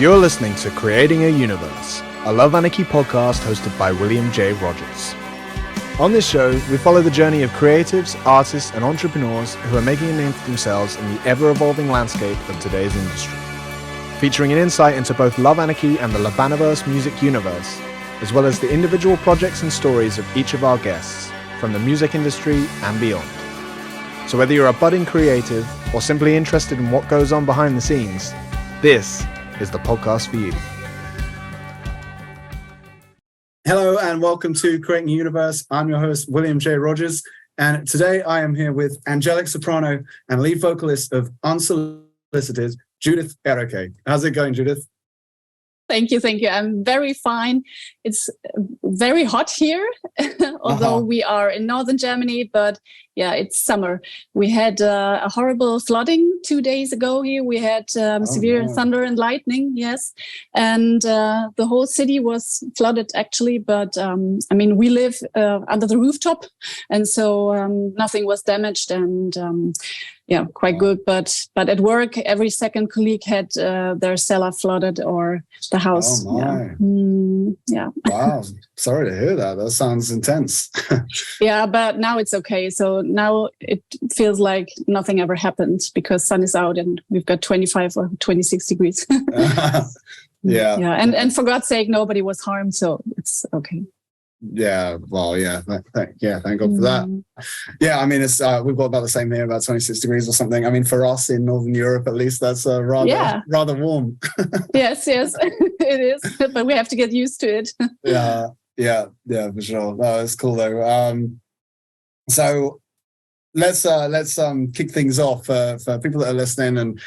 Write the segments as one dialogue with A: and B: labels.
A: You're listening to Creating a Universe, a Love Anarchy podcast hosted by William J. Rogers. On this show, we follow the journey of creatives, artists, and entrepreneurs who are making a name for themselves in the ever-evolving landscape of today's industry. Featuring an insight into both Love Anarchy and the Labaniverse music universe, as well as the individual projects and stories of each of our guests, from the music industry and beyond. So whether you're a budding creative or simply interested in what goes on behind the scenes, this is the podcast for you.
B: Hello and welcome to Creating a Universe. I'm your host, William J. Rogers, and today I am here with angelic soprano and lead vocalist of Unsoulicited, Judith Ehreke. How's it going, Judith?
C: Thank you. I'm very fine. It's very hot here, although we are in northern Germany, but yeah, it's summer. We had a horrible flooding 2 days ago here. We had severe thunder and lightning, yes. And the whole city was flooded, actually. But we live under the rooftop, and so nothing was damaged, and quite good. But at work, every second colleague had their cellar flooded or the house.
B: Oh my.
C: Yeah.
B: Wow. Sorry to hear that. That sounds intense.
C: Yeah, but now it's okay. So now it feels like nothing ever happened because sun is out and we've got 25 or 26 degrees.
B: Yeah.
C: And for God's sake, nobody was harmed. So it's okay.
B: Yeah, well, yeah, thank God for that. Yeah, I mean, it's we've got about the same here, about 26 degrees or something. I mean, for us in Northern Europe, at least, that's rather warm. Yes,
C: it is, but we have to get used to it.
B: Yeah, for sure. No, it's cool though. So let's kick things off for people that are listening and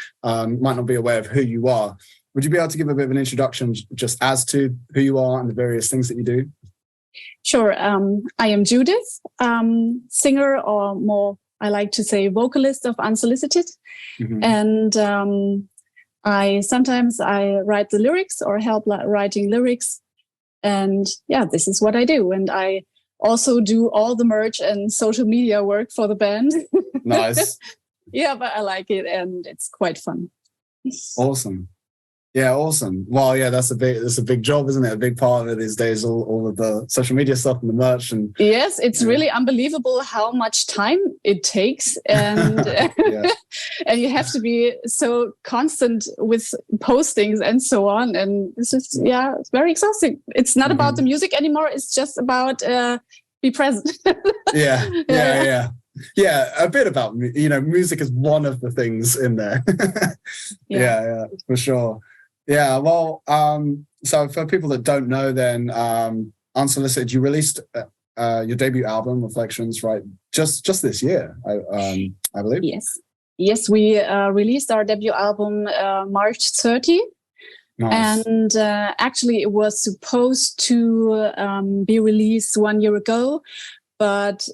B: might not be aware of who you are. Would you be able to give a bit of an introduction just as to who you are and the various things that you do?
C: Sure. I am Judith, singer, or more, I like to say vocalist of Unsolicited. Mm-hmm. And I sometimes write the lyrics or help writing lyrics. And yeah, this is what I do. And I also do all the merch and social media work for the band.
B: Nice.
C: Yeah, but I like it and it's quite fun.
B: Awesome. Yeah, awesome. Well, yeah, that's a big job, isn't it? A big part of it these days, all of the social media stuff and the merch. And
C: yes, it's really unbelievable how much time it takes, and and you have to be so constant with postings and so on. And this is it's very exhausting. It's not about the music anymore. It's just about be present.
B: Yeah, a bit about music is one of the things in there. Yeah, for sure. Yeah, well, so for people that don't know, then Unsolicited, you released your debut album, Reflections, right? Just this year, I believe.
C: Yes, we released our debut album March 30. Nice. And actually, it was supposed to be released 1 year ago. But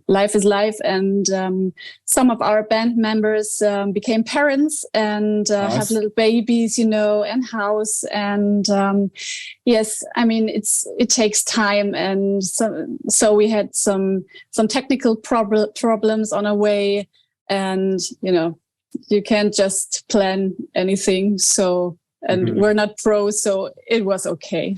C: life is life, and some of our band members became parents and have little babies, and house. And yes, I mean it takes time, and so we had some technical problems on our way, and you can't just plan anything. So we're not pros, so it was okay.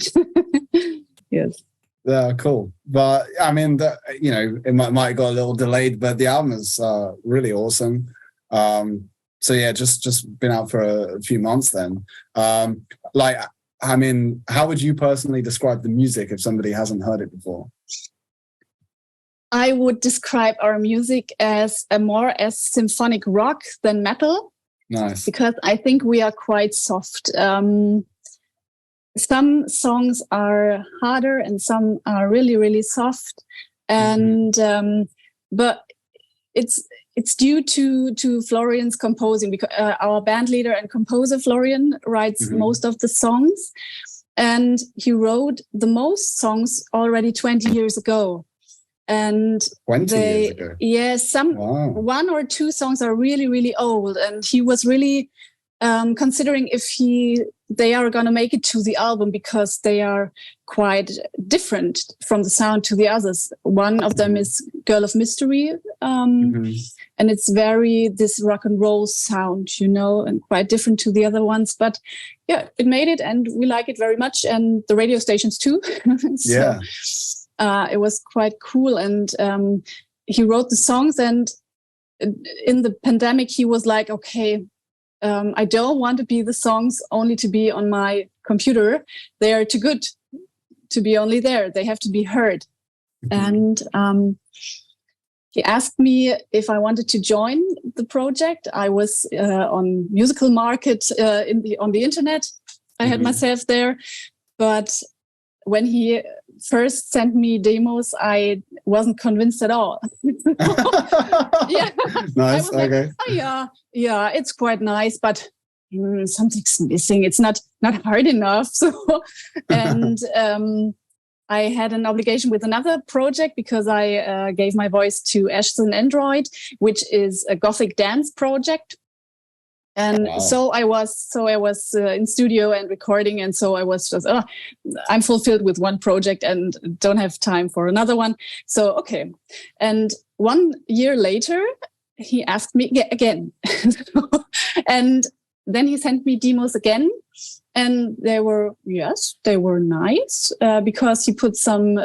C: Yes.
B: Yeah, cool. But I mean, it might have got a little delayed, but the album is really awesome. So yeah, just been out for a few months then. How would you personally describe the music if somebody hasn't heard it before?
C: I would describe our music as more as symphonic rock than metal.
B: Nice. Because
C: I think we are quite soft. Some songs are harder and some are really, really soft. And but it's due to Florian's composing, because our band leader and composer Florian writes most of the songs, and he wrote the most songs already 20 years ago. And
B: 20 years ago?
C: Yes, one or two songs are really, really old, and he was really considering if they are going to make it to the album, because they are quite different from the sound to the others. One of them is Girl of Mystery, and it's very this rock and roll sound, and quite different to the other ones. But yeah, it made it, and we like it very much, and the radio stations too. So, it was quite cool, and he wrote the songs, and in the pandemic he was like, okay, I don't want to be the songs only to be on my computer. They are too good to be only there. They have to be heard. And he asked me if I wanted to join the project. I was on Musical Market on the internet. I had myself there. But when he first sent me demos, I wasn't convinced at all. Yeah.
B: Nice.
C: Okay. Like, yeah, it's quite nice, but something's missing. It's not hard enough. So, and I had an obligation with another project because I gave my voice to Ashton Android, which is a Gothic dance project. And so I was in studio and recording, and so I was just I'm fulfilled with one project and don't have time for another one. So okay, and 1 year later he asked me again, and then he sent me demos again, and they were nice because he put some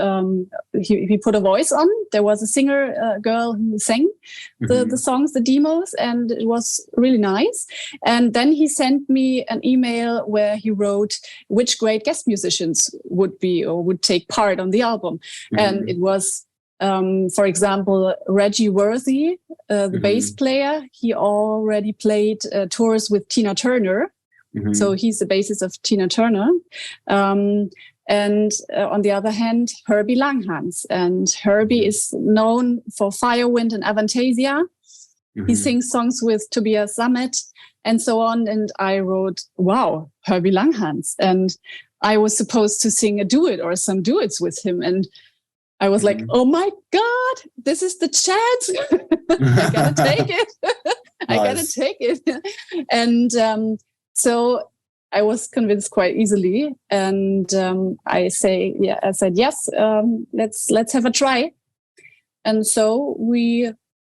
C: he put a voice on. There was a singer girl who sang the songs, the demos, and it was really nice. And then he sent me an email where he wrote which great guest musicians would be or would take part on the album, and it was for example, Reggie Worthy, the bass player. He already played tours with Tina Turner. So he's the bassist of Tina Turner. And on the other hand, Herbie Langhans. And Herbie is known for Firewind and Avantasia. He sings songs with Tobias Sammet and so on. And I wrote, wow, Herbie Langhans. And I was supposed to sing a duet or some duets with him. And I was like, oh my God, this is the chance. I gotta take it. I gotta take it. And so I was convinced quite easily. And I said yes, let's have a try. And so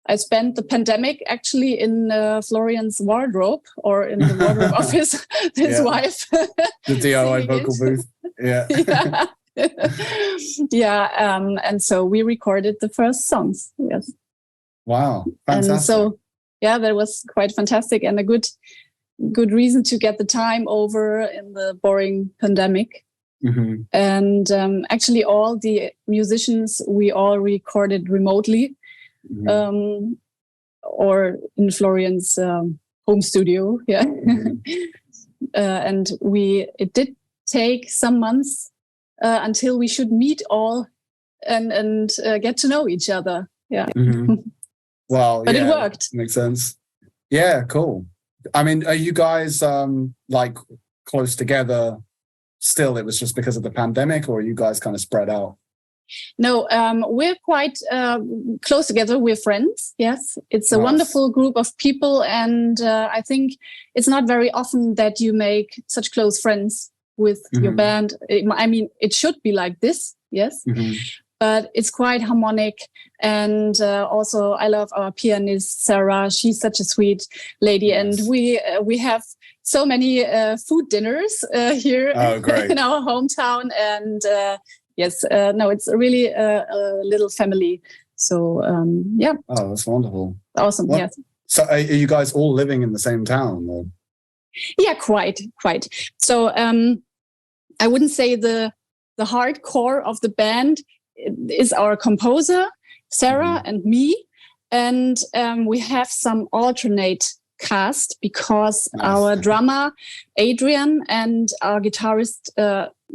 C: I spent the pandemic actually in Florian's wardrobe, or in the wardrobe of his wife.
B: The DIY vocal booth. Yeah.
C: And so we recorded the first songs. Yes.
B: Wow. Fantastic.
C: And so, that was quite fantastic, and a good reason to get the time over in the boring pandemic. And actually all the musicians, we all recorded remotely, or in Florian's home studio. Yeah. And it did take some months until we should meet all and get to know each other. Yeah.
B: Well,
C: but it worked.
B: Makes sense. Yeah, cool. I mean, are you guys like close together still? It was just because of the pandemic, or are you guys kind of spread out?
C: No, we're quite close together. We're friends. Yes, it's a wonderful group of people, and I think it's not very often that you make such close friends with your band. I mean, it should be like this, yes, but it's quite harmonic. And also, I love our pianist Sarah. She's such a sweet lady, and we have so many food dinners here in our hometown. And it's really a little family. So yeah.
B: Oh, that's wonderful.
C: Awesome.
B: What?
C: Yes.
B: So are you guys all living in the same town? Or?
C: Yeah, quite. So I wouldn't say the hardcore of the band is our composer, Sarah, and me. And we have some alternate cast because our drummer, Adrian, and our guitarist,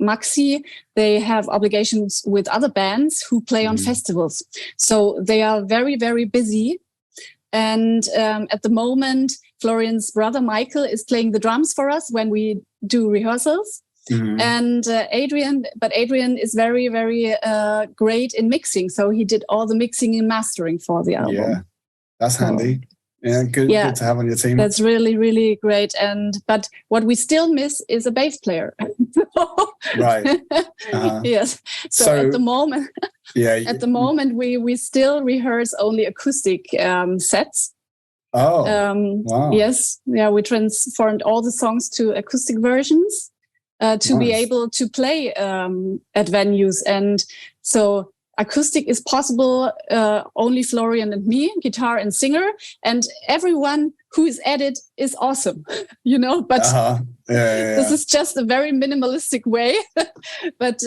C: Maxi, they have obligations with other bands who play on festivals. So they are very, very busy. And at the moment, Florian's brother, Michael, is playing the drums for us when we do rehearsals. And Adrian is very, very great in mixing. So he did all the mixing and mastering for the album.
B: Yeah, that's handy. Yeah, good to have on your team.
C: That's really, really great. But what we still miss is a bass player.
B: Right.
C: Yes. So at the moment, we still rehearse only acoustic sets.
B: Oh. Wow.
C: Yes. Yeah. We transformed all the songs to acoustic versions to be able to play at venues, and so. Acoustic is possible, only Florian and me, guitar and singer, and everyone who is at it is awesome, but this is just a very minimalistic way. But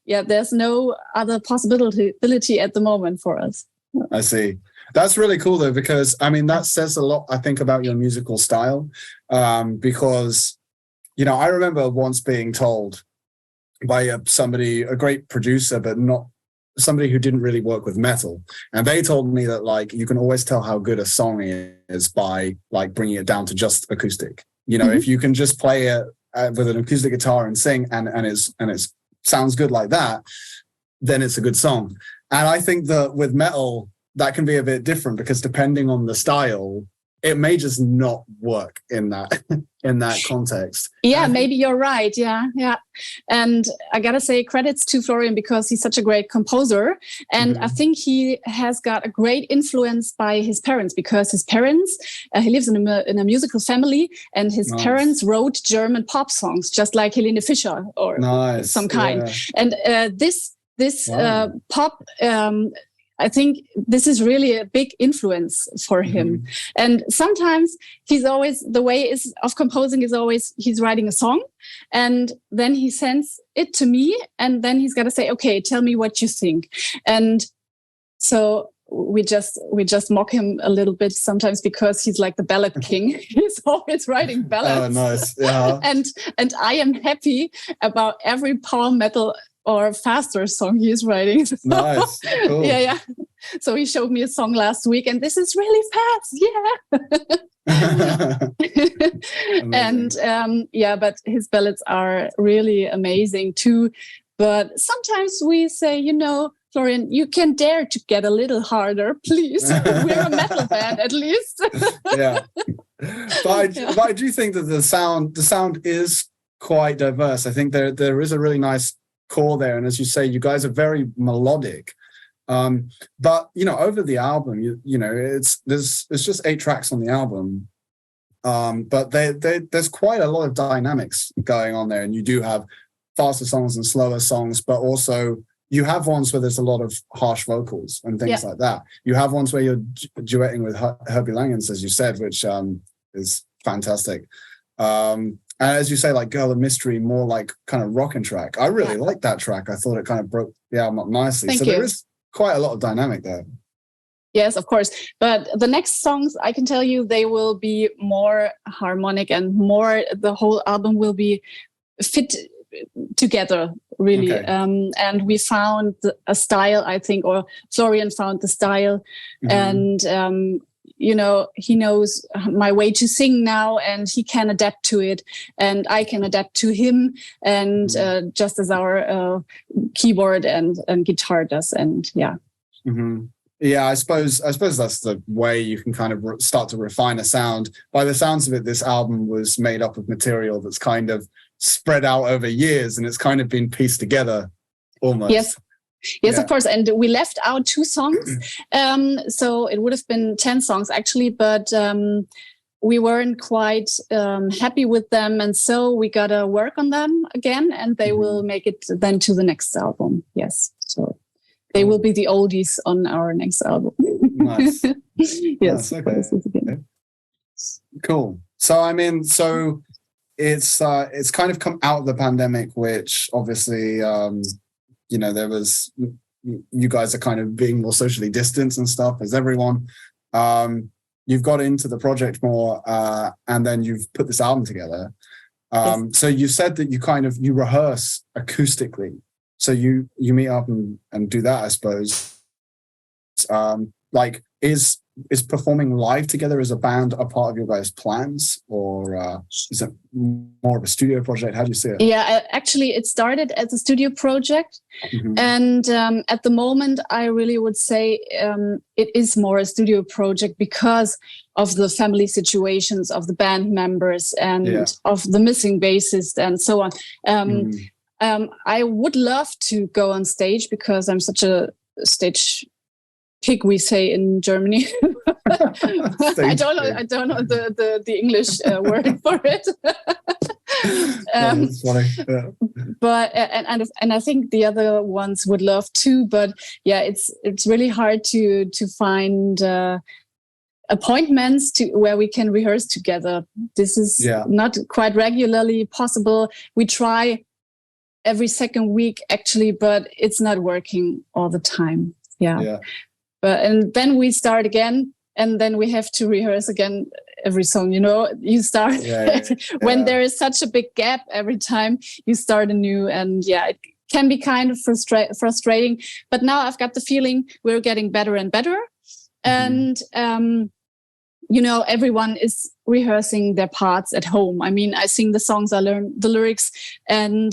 C: there's no other possibility at the moment for us.
B: I see. That's really cool though, because I mean, that says a lot, I think, about your musical style, because, I remember once being told by a great producer, but not somebody who didn't really work with metal, and they told me that like you can always tell how good a song is by like bringing it down to just acoustic. If you can just play it with an acoustic guitar and sing, and it sounds good like that, then it's a good song. And I think that with metal that can be a bit different, because depending on the style, it may just not work in that context.
C: Yeah, maybe you're right. Yeah. And I gotta say credits to Florian, because he's such a great composer. And I think he has got a great influence by his parents, because his parents, he lives in a musical family, and his parents wrote German pop songs, just like Helene Fischer or some kind. Yeah. And this pop, I think this is really a big influence for him. And sometimes the way of composing is always he's writing a song, and then he sends it to me, and then he's got to say, okay, tell me what you think. And so we just mock him a little bit sometimes, because he's like the ballad king. He's always writing ballads.
B: Oh, nice. Yeah.
C: and I am happy about every power metal or faster song he's writing.
B: Nice. Cool.
C: Yeah. So he showed me a song last week, and this is really fast. Yeah. And but his ballads are really amazing too. But sometimes we say, Florian, you can dare to get a little harder, please. We're a metal band, at least.
B: Yeah. But I do think that the sound is quite diverse. I think there is a really nice core there, and as you say, you guys are very melodic. But over the album, there's just 8 tracks on the album, but there's quite a lot of dynamics going on there, and you do have faster songs and slower songs, but also you have ones where there's a lot of harsh vocals and things like that. You have ones where you're duetting with Herbie Langhans, as you said, which is fantastic. And as you say, like Girl of Mystery, more like kind of rockin' track. I really like that track. I thought it kind of broke the album up nicely.
C: Thank you.
B: There is quite a lot of dynamic there.
C: Yes, of course. But the next songs, I can tell you, they will be more harmonic and more, the whole album will be fit together, really. Okay. And we found a style, I think, or Florian found the style. And, he knows my way to sing now, and he can adapt to it, and I can adapt to him, and just as our keyboard and guitar does. And
B: Yeah, I suppose that's the way you can kind of start to refine a sound. By the sounds of it, this album was made up of material that's kind of spread out over years, and it's kind of been pieced together almost.
C: Yes, of course. And we left out 2 songs. So it would have been 10 songs actually, but we weren't quite happy with them. And so we got to work on them again, and they will make it then to the next album. Yes. So they will be the oldies on our next album.
B: Nice.
C: Yes.
B: Okay. Cool. So, it's kind of come out of the pandemic, which obviously, there was, you guys are kind of being more socially distanced and stuff as everyone. You've got into the project more, and then you've put this album together. So you said that you rehearse acoustically. So you meet up and do that, I suppose. is performing live together as a band a part of your guys' plans, or is it more of a studio project? How do you see it?
C: Yeah, actually, it started as a studio project. Mm-hmm. And at the moment, I really would say it is more a studio project because of the family situations of the band members and of the missing bassist and so on. I would love to go on stage because I'm such a stage pig, we say in Germany. I don't know the English word for it.
B: That's funny. Yeah.
C: But and I think the other ones would love to, but yeah, it's really hard to find appointments where we can rehearse together. This is not quite regularly possible. We try every second week actually, but it's not working all the time. Yeah. And then we start again, and then we have to rehearse again every song. You start when there is such a big gap every time you start anew, and it can be kind of frustrating. But now I've got the feeling we're getting better and better, and everyone is rehearsing their parts at home. I mean, I sing the songs, I learn the lyrics, and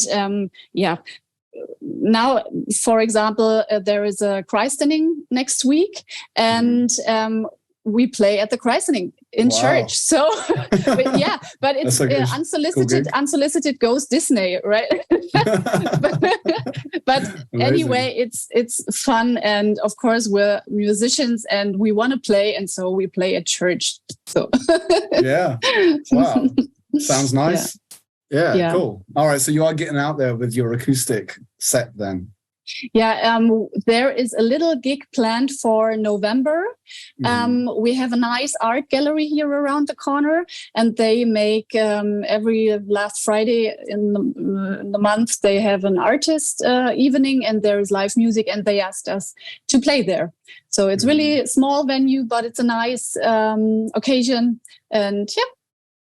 C: now, for example, there is a christening next week, and we play at the christening in church. So, but it's unsolicited. Cool, unsolicited goes Disney, right? but anyway, it's fun, and of course we're musicians and we want to play, and so we play at church. So
B: wow, sounds nice. Yeah, cool. All right, so you are getting out there with your acoustic set then.
C: Yeah, there is a little gig planned for November. We have a nice art gallery here around the corner, and they make every last Friday in the month, they have an artist evening, and there is live music, and they asked us to play there. So it's really a small venue, but it's a nice occasion, and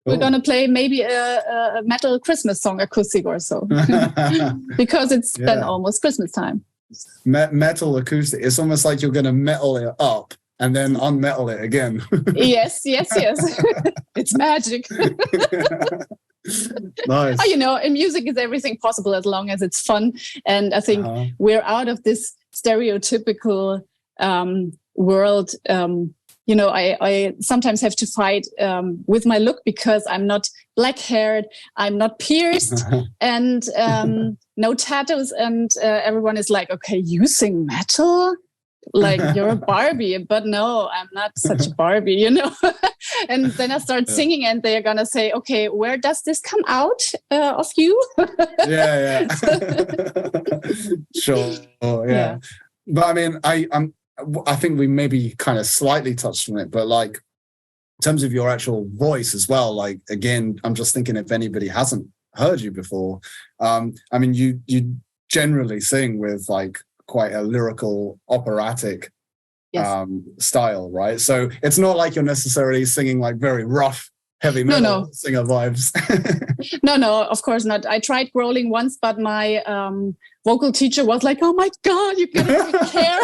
C: we're going to play maybe a metal Christmas song acoustic or so because it's then almost Christmas time.
B: Metal acoustic. It's almost like you're going to metal it up and then unmetal it again.
C: Yes. It's magic.
B: Nice.
C: In music is everything possible as long as it's fun. And I think we're out of this stereotypical world. I sometimes have to fight with my look because I'm not black-haired, I'm not pierced, and no tattoos. And everyone is like, okay, you sing metal? Like you're a Barbie. But no, I'm not such a Barbie, And then I start singing and they're going to say, okay, where does this come out of you?
B: Yeah. Sure. Yeah. But I mean, I think we maybe kind of slightly touched on it, but like in terms of your actual voice as well, like, again, I'm just thinking if anybody hasn't heard you before, I mean, you generally sing with like quite a lyrical operatic style, right? So it's not like you're necessarily singing like very rough, heavy metal singer vibes.
C: No, of course not. I tried growling once, but my vocal teacher was like, "Oh my God, you gotta care."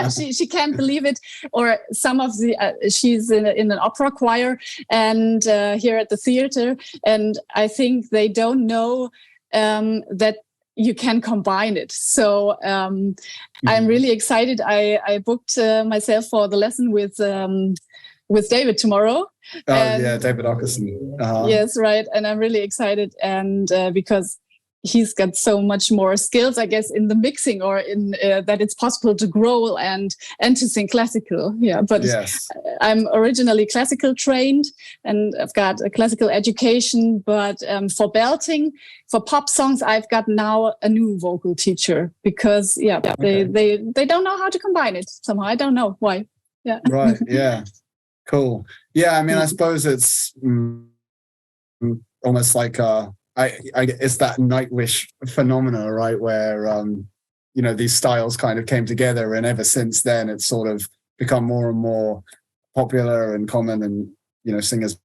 C: She can't believe it. Or some of the she's in an opera choir and here at the theater, and I think they don't know that you can combine it. So I'm really excited. I booked myself for the lesson with David tomorrow.
B: David Ehreke.
C: Yes, right. And I'm really excited, and because he's got so much more skills, I guess, in the mixing or in that it's possible to growl and to sing classical. Yeah, but I'm originally classical trained and I've got a classical education. But for belting, for pop songs, I've got now a new vocal teacher because they don't know how to combine it somehow. I don't know why. Yeah.
B: Right. Yeah. Cool. Yeah. I mean, I suppose it's almost like it's that Nightwish phenomena, right? Where, these styles kind of came together, and ever since then it's sort of become more and more popular and common, and, singers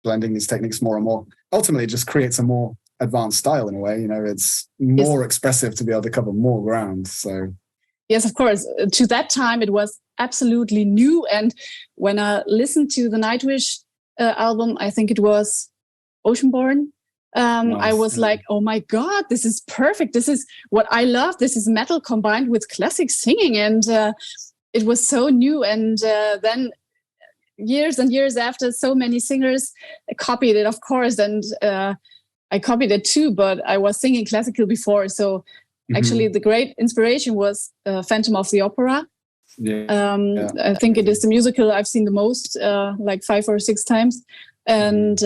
B: blending these techniques more and more. Ultimately, it just creates a more advanced style in a way. It's more expressive to be able to cover more ground. So,
C: Yes, of course. To that time, it was absolutely new. And when I listened to the Nightwish album, I think it was Oceanborn. I was like, oh my God, this is perfect. This is what I love. This is metal combined with classic singing. And it was so new. And then years and years after, so many singers copied it, of course. And I copied it too, but I was singing classical before. So actually the great inspiration was Phantom of the Opera. I think it is the musical I've seen the most, like 5 or 6 times. And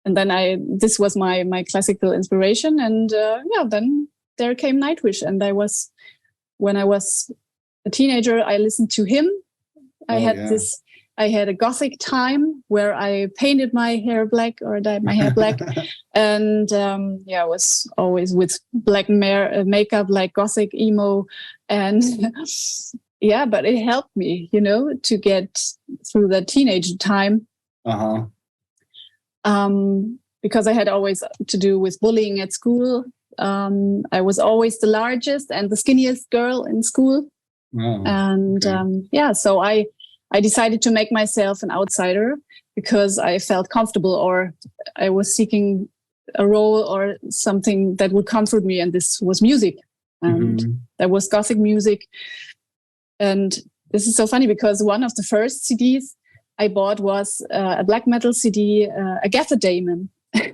C: and then this was my classical inspiration. And then there came Nightwish. And when I was a teenager, I listened to him. I had a gothic time where I painted my hair black or dyed my hair black. And I was always with black makeup, like gothic emo. And but it helped me, to get through the teenage time. Because I had always to do with bullying at school. I was always the largest and the skinniest girl in school. So I decided to make myself an outsider because I felt comfortable, or I was seeking a role or something that would comfort me. And this was music, and that was Gothic music. And this is so funny because one of the first CDs I bought was a black metal CD, Agatha Damon. I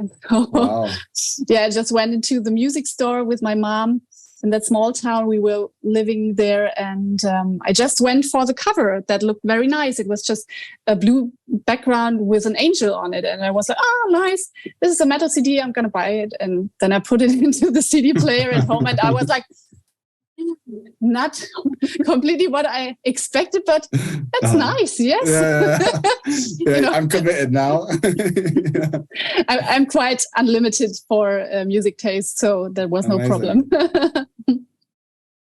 C: just went into the music store with my mom in that small town. We were living there, and I just went for the cover that looked very nice. It was just a blue background with an angel on it, and I was like, oh, nice, this is a metal CD, I'm gonna buy it. And then I put it into the CD player at home, and I was like, not completely what I expected, but that's nice. Yes.
B: I'm committed now.
C: I'm quite unlimited for music taste, so there was no problem.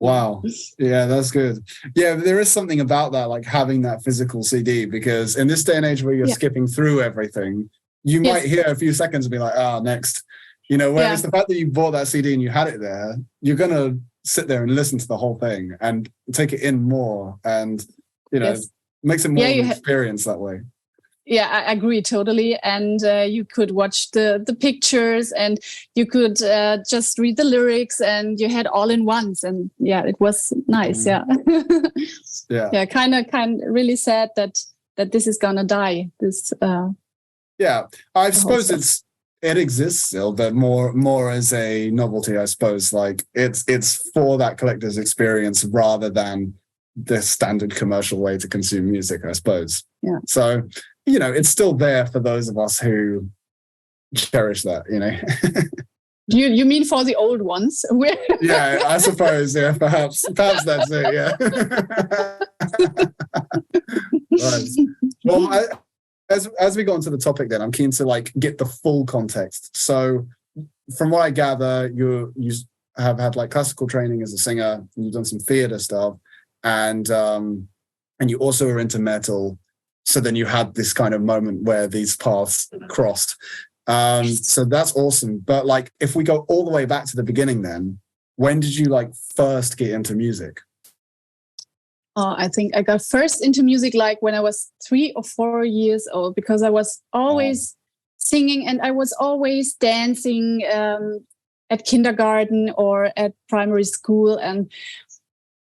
B: Wow. Yeah, that's good. Yeah, there is something about that, like having that physical CD, because in this day and age where you're skipping through everything, you might hear a few seconds and be like, next. Whereas the fact that you bought that CD and you had it there, you're going to sit there and listen to the whole thing and take it in more, and makes it more of an experience that way.
C: Yeah, I agree totally. And you could watch the pictures, and you could just read the lyrics, and you had all in once. And it was nice. Kind of really sad that this is gonna die. This
B: I suppose it exists still, but more as a novelty, I suppose. Like it's for that collector's experience rather than the standard commercial way to consume music, I suppose.
C: Yeah.
B: So, it's still there for those of us who cherish that,
C: You mean for the old ones?
B: Yeah, I suppose. Yeah, perhaps that's it. Yeah. Right. Well, As we go on to the topic, then I'm keen to get the full context. So, from what I gather, you have had classical training as a singer, and you've done some theater stuff, and you also are into metal. So then you had this kind of moment where these paths crossed. So that's awesome. But if we go all the way back to the beginning, then when did you first get into music?
C: I think I got first into music when I was 3 or 4 years old, because I was always singing and I was always dancing at kindergarten or at primary school. And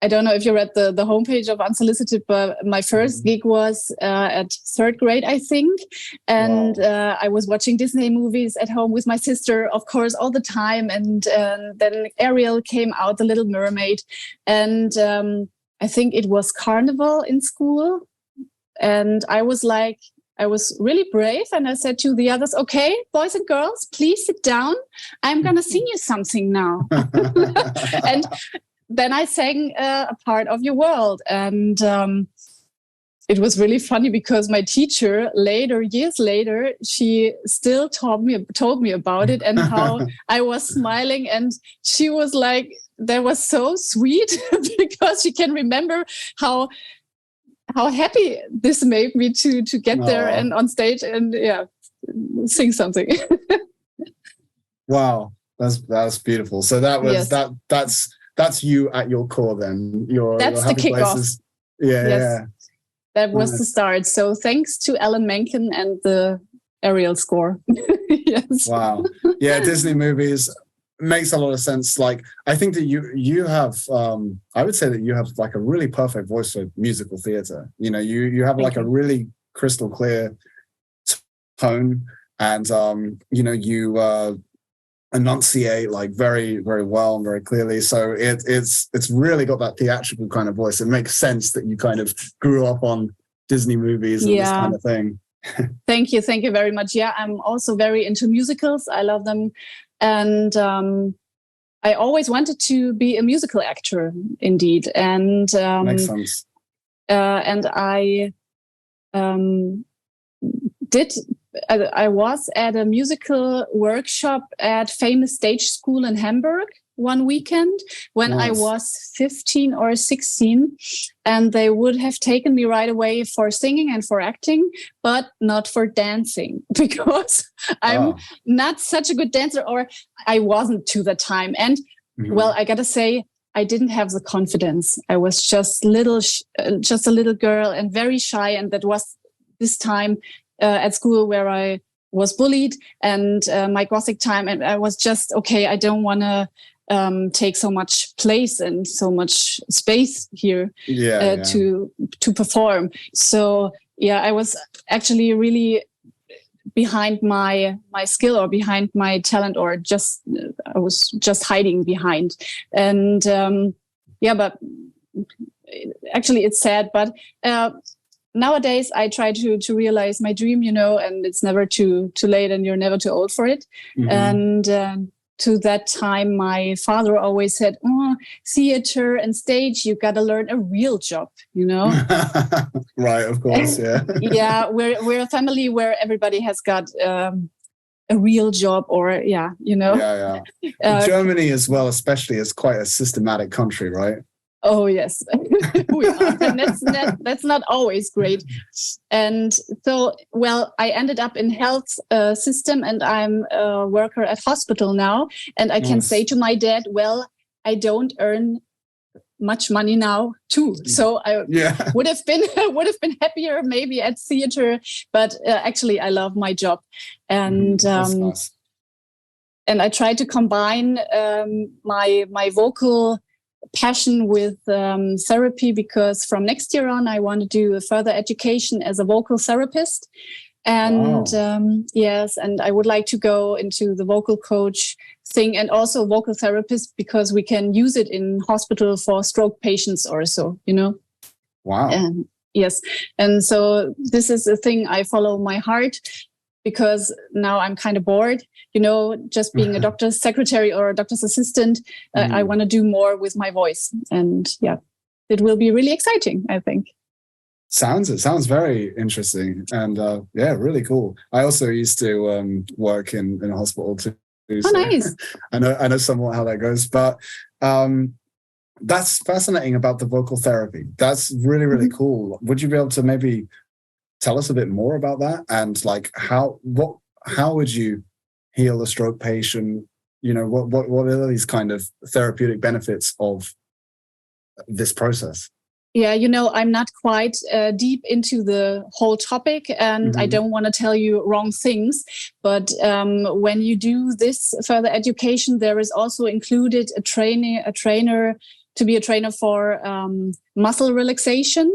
C: I don't know if you read the homepage of Unsoulicited, but my first gig was at 3rd grade, I think. And I was watching Disney movies at home with my sister, of course, all the time. And then Ariel came out, The Little Mermaid. And I think it was Carnival in school. And I was really brave. And I said to the others, okay, boys and girls, please sit down. I'm going to sing you something now. And then I sang A Part of Your World. And it was really funny because my teacher years later, she still told me about it and how I was smiling. And she was like, that was so sweet because she can remember how happy this made me to get there and on stage and sing something. Wow,
B: that's beautiful. So that was that's that's you at your core then.
C: That's the kickoff.
B: Yeah.
C: That was the start. So thanks to Alan Menken and the Ariel score. Yes.
B: Wow. Yeah, Disney movies makes a lot of sense. Like, I think that you have, I would say that you have like a really perfect voice for musical theater. You know, you have like a really crystal clear tone, and you know, you enunciate like very, very well and very clearly. So it's really got that theatrical kind of voice. It makes sense that you kind of grew up on Disney movies and this kind of thing.
C: Thank you very much. Yeah, I'm also very into musicals. I love them, and I always wanted to be a musical actor, indeed. And
B: makes sense.
C: And I did. I was at a musical workshop at Famous Stage School in Hamburg one weekend when I was 15 or 16, and they would have taken me right away for singing and for acting, but not for dancing, because I'm not such a good dancer, or I wasn't to the time. And well, I gotta say, I didn't have the confidence. I was just a little girl and very shy, and that was this time at school where I was bullied, and my Gothic time, and I was just, okay, I don't want to take so much place and so much space here to perform. So yeah, I was actually really behind my skill, or behind my talent, or just I was just hiding behind. And but actually it's sad, but nowadays I try to realize my dream, you know, and it's never too late, and you're never too old for it. And to that time, my father always said, "Oh, theater and stage, you got to learn a real job," you know.
B: Right, of course, yeah.
C: Yeah, we're a family where everybody has got a real job, or you know.
B: Yeah. Germany as well, especially, is quite a systematic country, right?
C: Oh yes, we are, and that's not always great. And so, well, I ended up in health system, and I'm a worker at hospital now. And I can say to my dad, well, I don't earn much money now too. So I would have been happier maybe at theater, but actually I love my job, and
B: that's nice.
C: And I try to combine my vocal passion with therapy, because from next year on I want to do a further education as a vocal therapist, and yes, and I would like to go into the vocal coach thing, and also vocal therapist, because we can use it in hospital for stroke patients or so, you know.
B: Wow.
C: And yes, and so this is a thing I follow my heart, because now I'm kind of bored, you know, just being a doctor's secretary or a doctor's assistant. I want to do more with my voice, and it will be really exciting, I think.
B: It sounds very interesting, and really cool. I also used to work in a hospital too.
C: So nice.
B: I know somewhat how that goes, but that's fascinating about the vocal therapy. That's really, really cool. Would you be able to maybe tell us a bit more about that, and like how would you heal a stroke patient? You know, what are these kind of therapeutic benefits of this process?
C: Yeah, you know, I'm not quite deep into the whole topic, and I don't want to tell you wrong things. But when you do this further education, there is also included a trainer to be a trainer for muscle relaxation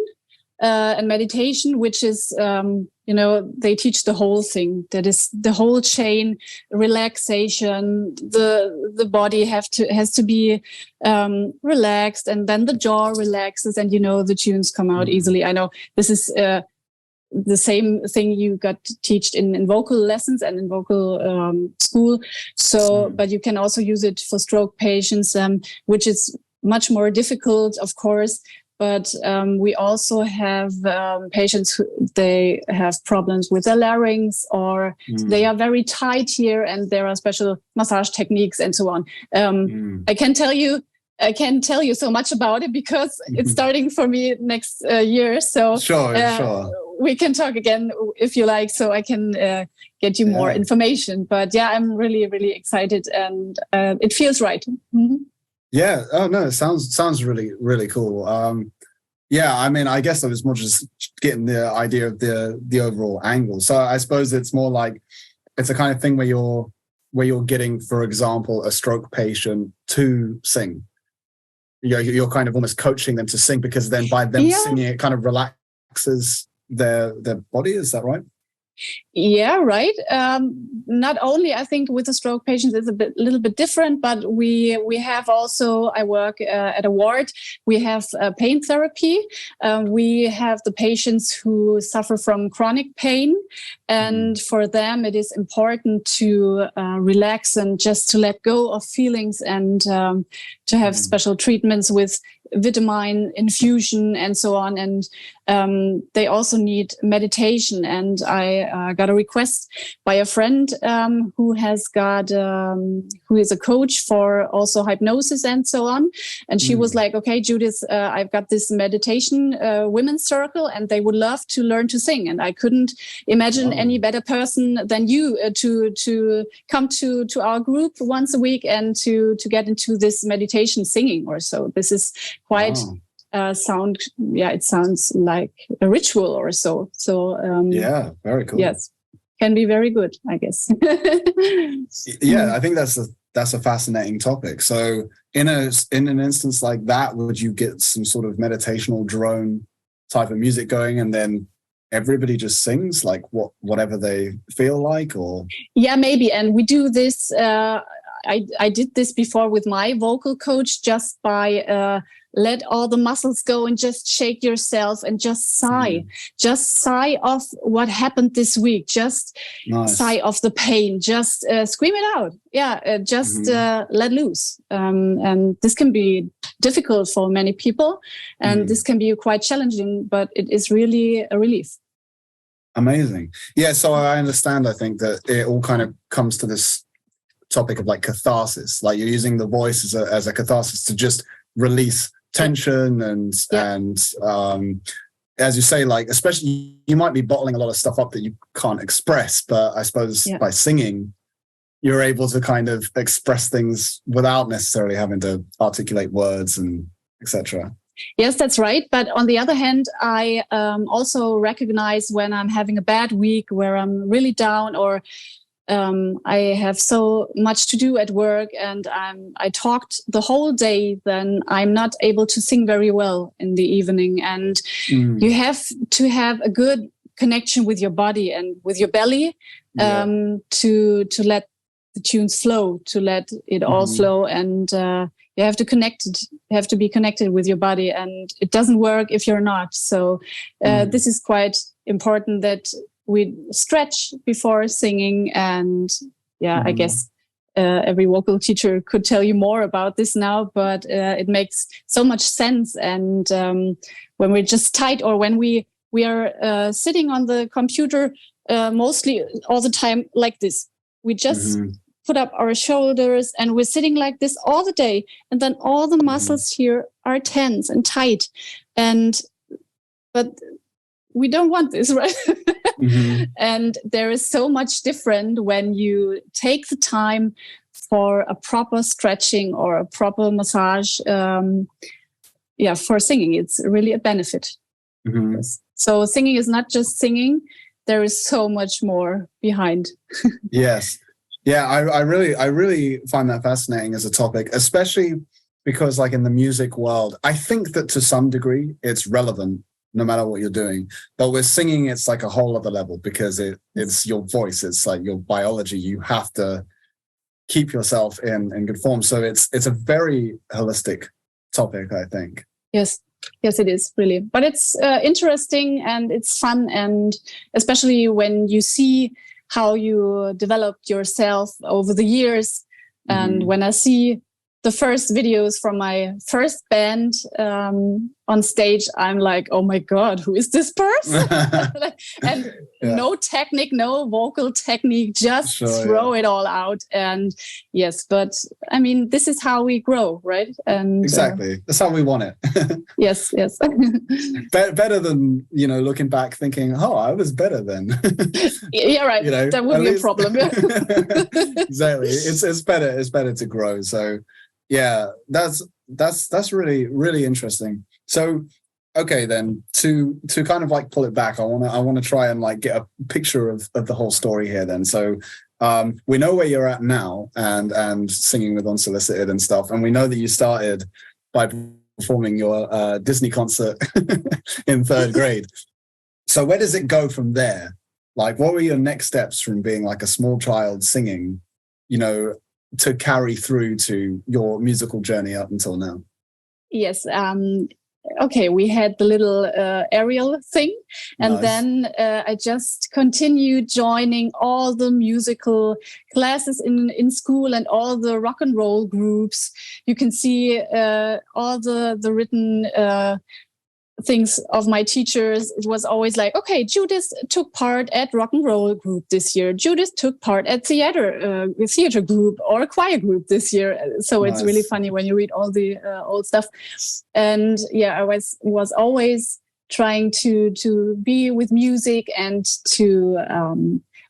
C: and meditation, which is, you know, they teach the whole thing. That is the whole chain: relaxation. The body has to be relaxed, and then the jaw relaxes, and you know, the tunes come out easily. I know this is the same thing you got taught in vocal lessons and in vocal school. So, but you can also use it for stroke patients, which is much more difficult, of course. But we also have patients who they have problems with their larynx, or they are very tight here, and there are special massage techniques and so on. I can tell you so much about it, because it's starting for me next year. So
B: sure.
C: We can talk again if you like, so I can get you more information. But yeah, I'm really, really excited, and it feels right.
B: Yeah. Oh no, it sounds really, really cool. Yeah, I mean, I guess I was more just getting the idea of the overall angle. So I suppose it's more like it's a kind of thing where you're getting, for example, a stroke patient to sing. You're kind of almost coaching them to sing, because then by them singing, it kind of relaxes their body. Is that right?
C: Yeah, right. Not only, I think with the stroke patients it's a little bit different, but we have also, I work at a ward, we have pain therapy. We have the patients who suffer from chronic pain, and for them it is important to relax and just to let go of feelings, and to have special treatments with vitamin infusion and so on. And they also need meditation. And I got a request by a friend who has got, who is a coach for also hypnosis and so on. And she was like, okay, Judith, I've got this meditation women's circle, and they would love to learn to sing. And I couldn't imagine any better person than you to come to our group once a week and to get into this meditation singing or so. This is quite it sounds like a ritual or so.
B: Yeah, very cool.
C: Yes, can be very good, I guess.
B: Yeah, I think that's a fascinating topic. So in an instance like that, would you get some sort of meditational drone type of music going, and then everybody just sings like whatever they feel like? Or
C: yeah, maybe. And we do this, I did this before with my vocal coach, just by let all the muscles go and just shake yourself and just sigh. Just sigh off what happened this week. Just sigh off the pain. Just scream it out. Yeah, just let loose. And this can be difficult for many people, and this can be quite challenging, but it is really a relief.
B: Amazing. Yeah, so I understand, I think, that it all kind of comes to this topic of like catharsis. Like you're using the voice as a catharsis to just release tension and as you say, like, especially you might be bottling a lot of stuff up that you can't express, but I suppose by singing you're able to kind of express things without necessarily having to articulate words and etc.
C: Yes, that's right. But on the other hand, I also recognize when I'm having a bad week, where I'm really down, or I have so much to do at work, and I talked the whole day, then I'm not able to sing very well in the evening. And you have to have a good connection with your body and with your belly to let the tunes flow, to let it all flow. And you have to be connected with your body, and it doesn't work if you're not. So this is quite important, that we stretch before singing. And I guess every vocal teacher could tell you more about this now, but it makes so much sense. And when we're just tight, or when we are sitting on the computer mostly all the time like this, we just put up our shoulders and we're sitting like this all the day, and then all the muscles here are tense and tight, but we don't want this, right? And there is so much different when you take the time for a proper stretching or a proper massage. For singing, it's really a benefit. Yes. So singing is not just singing. There is so much more behind.
B: Yes. Yeah, I really find that fascinating as a topic, especially because, like, in the music world, I think that to some degree it's relevant no matter what you're doing. But with singing, it's like a whole other level, because it's your voice. It's like your biology. You have to keep yourself in good form. So it's a very holistic topic, I think.
C: Yes, it is, really. But it's interesting and it's fun, and especially when you see how you developed yourself over the years. And when I see the first videos from my first band on stage, I'm like, oh my God, who is this person? And no technique, no vocal technique, just throw it all out. And yes, but I mean, this is how we grow, right? And
B: exactly. That's how we want it. Yes. Better than, looking back thinking, oh, I was better then.
C: Yeah, right. That would be a problem.
B: Exactly. It's better to grow. So Yeah, that's really, really interesting. So, okay, then to kind of like pull it back, I want to try and like get a picture of the whole story here. Then, so we know where you're at now, and singing with Unsoulicited and stuff, and we know that you started by performing your Disney concert in 3rd grade. So, where does it go from there? Like, what were your next steps from being like a small child singing, to carry through to your musical journey up until now?
C: Yes. Okay, we had the little aerial thing, and
B: Nice.
C: then I just continued joining all the musical classes in school and all the rock and roll groups. You can see all the written things of my teachers. It was always like, okay, Judith took part at rock and roll group this year. Judith took part at theater group or choir group this year. So
B: Nice.
C: It's really funny when you read all the old stuff. And yeah, I was always trying to be with music and to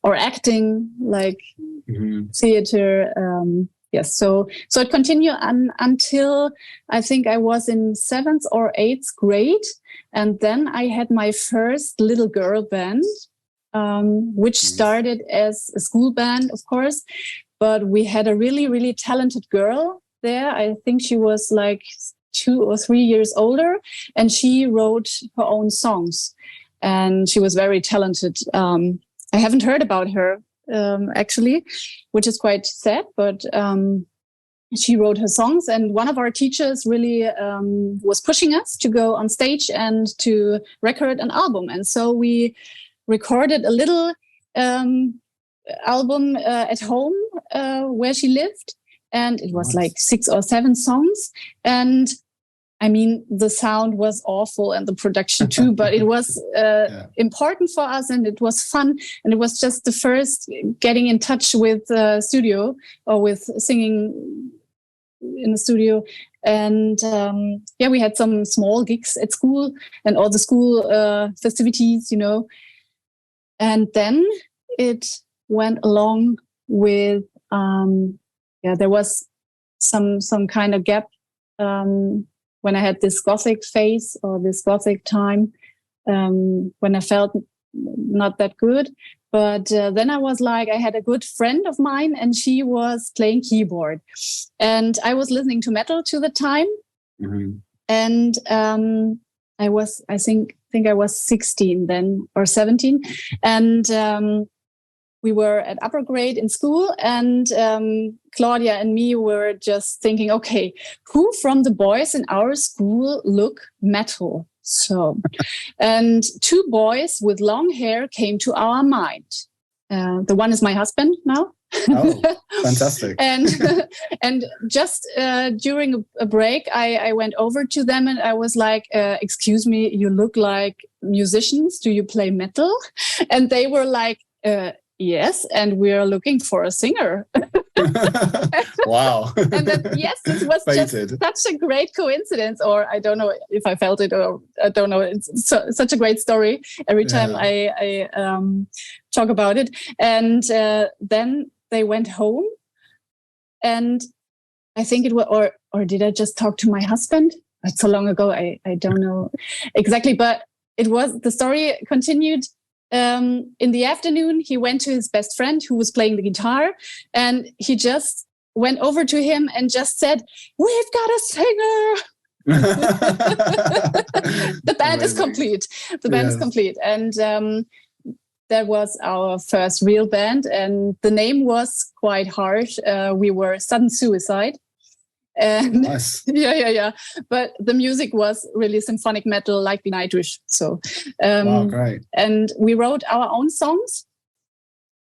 C: or acting, like theater. Yes, so it continued until I think I was in 7th or 8th grade, and then I had my first little girl band, which started as a school band, of course, but we had a really, really talented girl there. I think she was like 2 or 3 years older, and she wrote her own songs, and she was very talented. I haven't heard about her actually, which is quite sad, but she wrote her songs, and one of our teachers really was pushing us to go on stage and to record an album. And so we recorded a little album at home where she lived, and it was like 6 or 7 songs. And I mean, the sound was awful and the production too, but it was important for us, and it was fun. And it was just the first getting in touch with studio or with singing in the studio. And we had some small gigs at school and all the school festivities, And then it went along with, there was some kind of gap when I had this Gothic phase or this Gothic time, when I felt not that good. But then I was like, I had a good friend of mine, and she was playing keyboard. And I was listening to metal to the time. Mm-hmm. And I think I was 16 then, or 17. And we were at upper grade in school, and Claudia and me were just thinking, okay, who from the boys in our school look metal? So, and 2 boys with long hair came to our mind. The one is my husband now.
B: Oh, fantastic.
C: and just during a break, I went over to them and I was like, excuse me, you look like musicians. Do you play metal? And they were like, yes, and we are looking for a singer.
B: Wow.
C: And then, yes, this was just such a great coincidence, or I don't know if I felt it, or I don't know. It's such a great story every time I talk about it. And then they went home, and I think it was, or did I just talk to my husband? It's so long ago, I don't know exactly, but it was, the story continued. In the afternoon, he went to his best friend who was playing the guitar, and he just went over to him and just said, "We've got a singer." The band is complete. The band is complete. And that was our first real band. And the name was quite harsh. We were Sudden Suicide. And
B: nice.
C: Yeah. But the music was really symphonic metal, like the Nightwish. So,
B: wow, great.
C: And we wrote our own songs,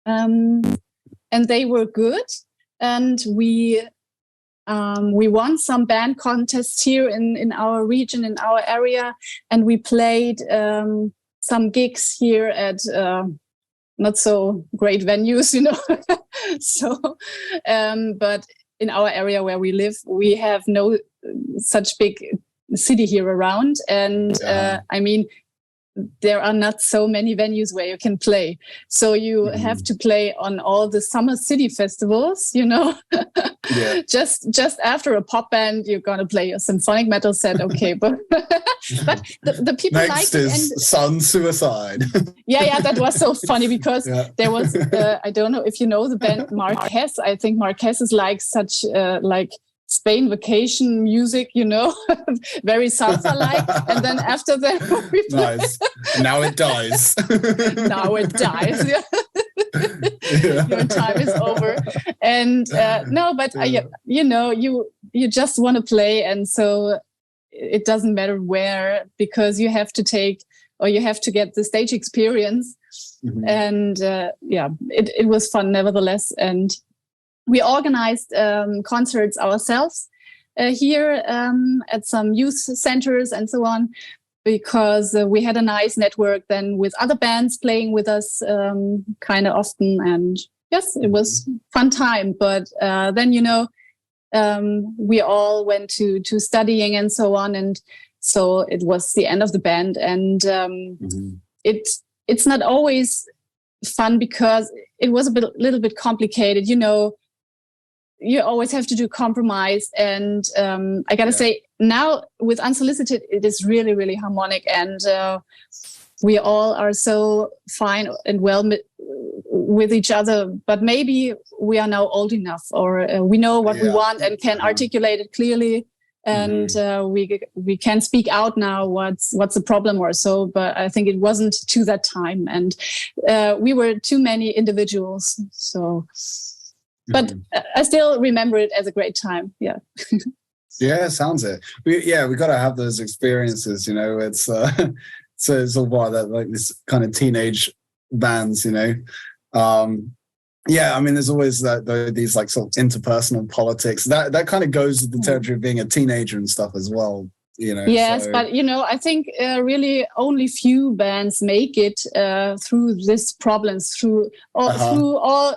C: and they were good. And we won some band contests here in our region, in our area, and we played some gigs here at not so great venues, So, but in our area where we live, we have no such big city here around. And I mean, there are not so many venues where you can play. So you have to play on all the summer city festivals, just after a pop band, you're going to play your symphonic metal set. Okay. But the people
B: next is Unsoulicited.
C: yeah. That was so funny because there was, I don't know if you know the band Marquez. I think Marquez is like such like Spain vacation music, very salsa-like. And then after that,
B: nice. Now it dies.
C: Now it dies. Your time is over. And no, but you just want to play, and so it doesn't matter where, because you have to get the stage experience. And it was fun nevertheless. And we organized concerts ourselves here at some youth centers and so on, because we had a nice network then with other bands playing with us kind of often. And yes, it was fun time. But then, we all went to studying and so on. And so it was the end of the band. And it's not always fun because it was a little bit complicated, You always have to do compromise. And I got to say, now with Unsolicited, it is really, really harmonic. And we all are so fine and well with each other. But maybe we are now old enough, or we know what we want and can articulate it clearly. And we can speak out now what's the problem or so. But I think it wasn't to that time. And we were too many individuals. So... But I still remember it as a great time. Yeah.
B: Yeah, sounds it. We got to have those experiences. It's all about that, like this kind of teenage bands. I mean, there's always these like sort of interpersonal politics that kind of goes with the territory of being a teenager and stuff as well.
C: Yes, so. But I think really only few bands make it through these problems, through all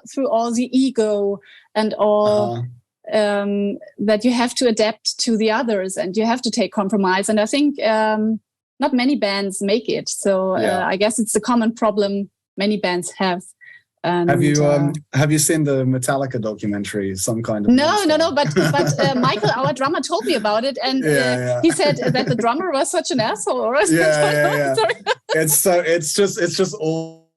C: the ego and all that you have to adapt to the others, and you have to take compromise. And I think not many bands make it. So I guess it's a common problem many bands have. And,
B: have you seen the Metallica documentary? Some kind of
C: no. But Michael, our drummer, told me about it, and he said that the drummer was such an asshole. Or
B: It's just all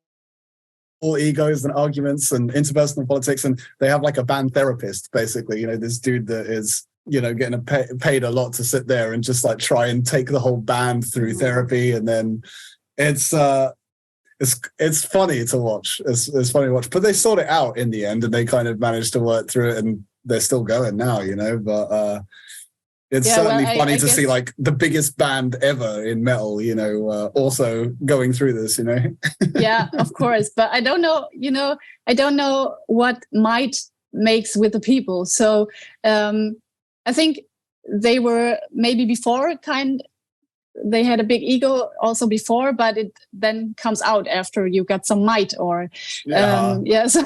B: egos and arguments and interpersonal politics, and they have like a band therapist, basically. This dude that is getting paid a lot to sit there and just like try and take the whole band through therapy, and then it's funny to watch. It's funny to watch, but they sort it out in the end, and they kind of managed to work through it, and they're still going now, But it's certainly funny to see like the biggest band ever in metal, also going through this,
C: Yeah, of course, but I don't know, I don't know what might makes with the people. So I think they were maybe before they had a big ego also before, but it then comes out after you got some might, or yes,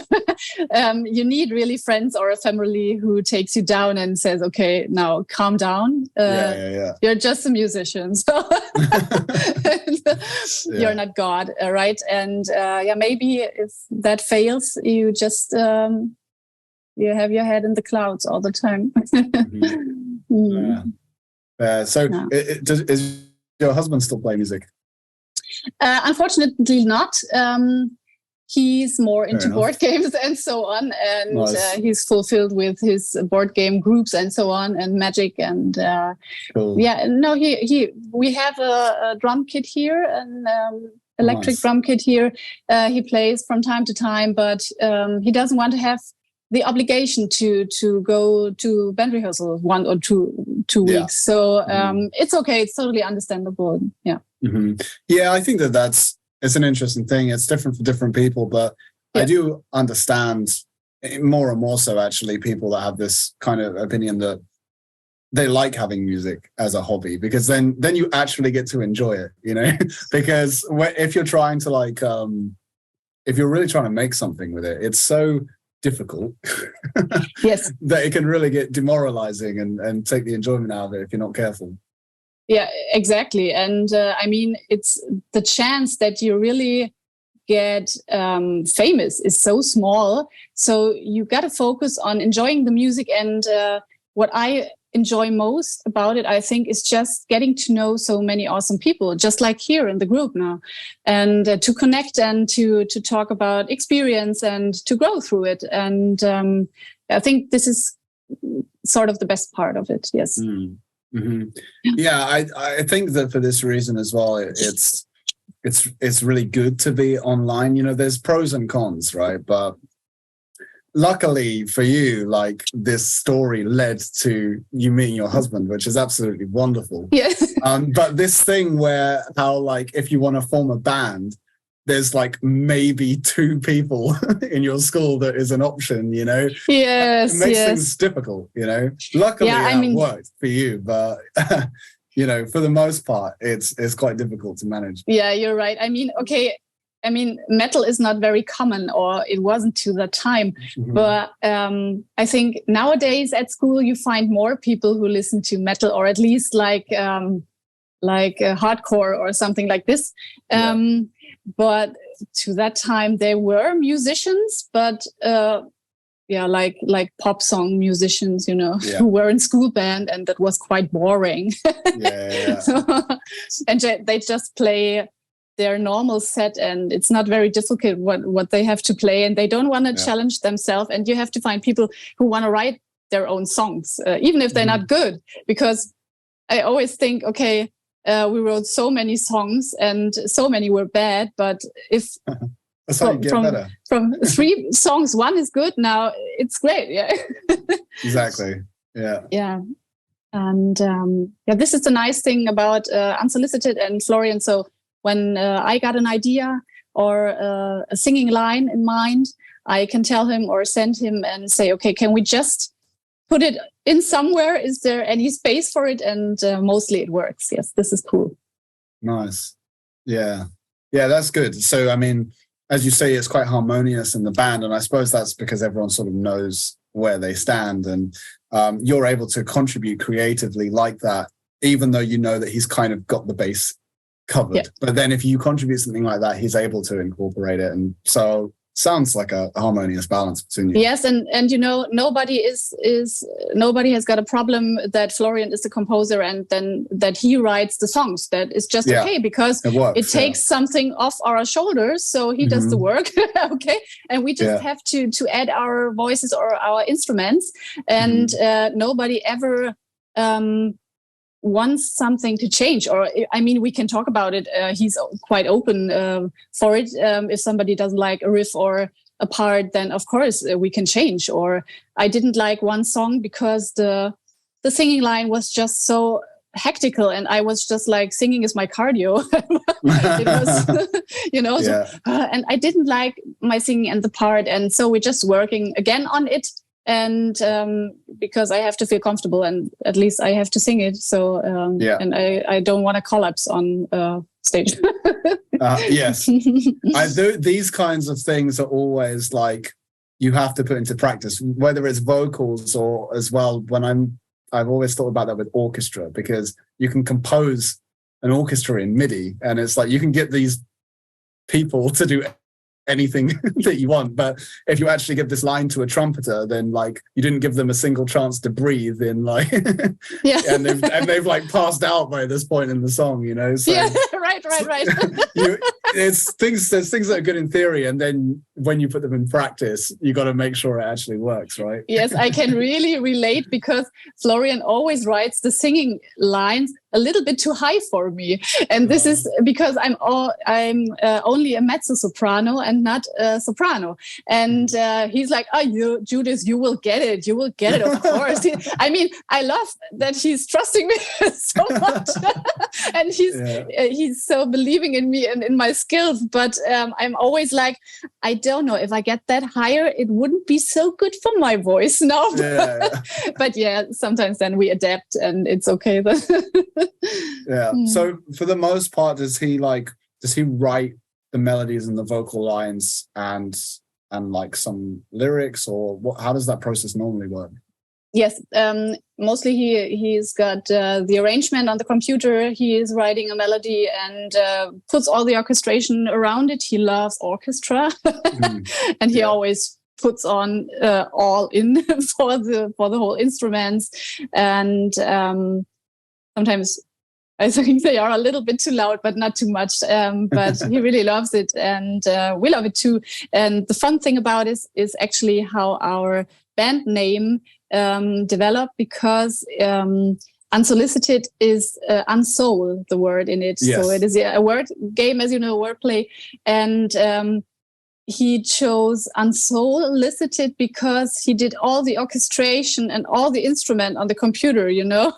C: you need really friends or a family who takes you down and says, okay, now calm down. You're just a musician, so you're not God, right? And maybe if that fails, you just you have your head in the clouds all the time.
B: Is your husband still play music?
C: Unfortunately not. He's more into board games and so on, and nice. He's fulfilled with his board game groups and so on, and Magic, and cool. We have a drum kit here, an electric drum kit here. He plays from time to time, but he doesn't want to have the obligation to go to band rehearsal 1 or 2 weeks. So it's okay. It's totally understandable. Yeah.
B: Mm-hmm. Yeah, I think it's an interesting thing. It's different for different people, but I do understand more and more so actually people that have this kind of opinion that they like having music as a hobby, because then you actually get to enjoy it, because if you're trying to if you're really trying to make something with it, it's so difficult
C: yes,
B: that it can really get demoralizing and take the enjoyment out of it if you're not careful.
C: Yeah, exactly. And I mean, it's the chance that you really get famous is so small. So you got to focus on enjoying the music. And what I enjoy most about it, I think, is just getting to know so many awesome people, just like here in the group now, and to connect and to talk about experience and to grow through it. And I think this is sort of the best part of it. Yes.
B: Mm-hmm. Yeah, I think that for this reason as well, it's really good to be online. You know, there's pros and cons, right? But luckily for you, like, this story led to you meeting your husband, which is absolutely wonderful.
C: Yes.
B: But this thing where how, like, if you want to form a band, there's like maybe 2 people in your school that is an option, you know?
C: Yes.
B: It makes things difficult, you know? Luckily, it worked for you, but you know, for the most part, it's quite difficult to manage.
C: Yeah, you're right. I mean, okay. I mean, metal is not very common, or it wasn't to that time. Mm-hmm. But I think nowadays at school, you find more people who listen to metal, or at least like hardcore or something like this. But to that time, there were musicians, but like pop song musicians, you know, who were in school band, and that was quite boring. And they just play their normal set, and it's not very difficult what they have to play, and they don't want to challenge themselves. And you have to find people who want to write their own songs, even if they're not good, because I always think, okay, we wrote so many songs and so many were bad, but if
B: that's how you get better.
C: From 3 songs, 1 is good, now it's great. Yeah.
B: Exactly. Yeah.
C: Yeah. And this is the nice thing about Unsolicited and Florian. So when I got an idea or a singing line in mind, I can tell him or send him and say, okay, can we just put it in somewhere? Is there any space for it? And mostly it works. Yes, this is cool.
B: Nice. Yeah. Yeah, that's good. So, I mean, as you say, it's quite harmonious in the band. And I suppose that's because everyone sort of knows where they stand. And you're able to contribute creatively like that, even though you know that he's kind of got the bass covered. Yeah. But then if you contribute something like that, he's able to incorporate it. And so sounds like a harmonious balance between you.
C: Yes, and you know, nobody has got a problem that Florian is the composer and then that he writes the songs. That is just okay, because it takes something off our shoulders, so he does the work. Okay, and we just have to add our voices or our instruments, and nobody ever wants something to change, or I mean, we can talk about it. He's quite open for it. If somebody doesn't like a riff or a part, then of course we can change. Or I didn't like one song because the singing line was just so hectical, and I was just like, singing is my cardio. It was, you know, and I didn't like my singing and the part, and so we're just working again on it. And because I have to feel comfortable, and at least I have to sing it. So, and I don't want to collapse on stage.
B: Yes. These kinds of things are always like, you have to put into practice, whether it's vocals or as well. I've always thought about that with orchestra, because you can compose an orchestra in MIDI, and it's like, you can get these people to do anything that you want, but if you actually give this line to a trumpeter, then like, you didn't give them a single chance to breathe in, like, and they've like passed out by this point in the song, you know. So
C: right.
B: There's things that are good in theory, and then when you put them in practice, you got to make sure it actually works, right?
C: Yes, I can really relate, because Florian always writes the singing lines a little bit too high for me, and this is because I'm only a mezzo soprano and not a soprano, and he's like, "Oh, Judith, you will get it, of course." I mean, I love that he's trusting me so much, and he's so believing in me and in my skills. But I'm always like, I don't know, if I get that higher, it wouldn't be so good for my voice now. But sometimes then we adapt, and it's okay.
B: So for the most part, does he write the melodies and the vocal lines and like some lyrics, or how does that process normally work?
C: Yes, mostly he's got the arrangement on the computer. He is writing a melody and puts all the orchestration around it. He loves orchestra, and he always puts on all in for the whole instruments. And sometimes I think they are a little bit too loud, but not too much. But he really loves it, and we love it too. And the fun thing about it is actually how our band name developed, because Unsoulicited is unsoul, the word in it.
B: Yes.
C: So it is a word game, as you know, wordplay. And he chose Unsoulicited because he did all the orchestration and all the instrument on the computer, you know.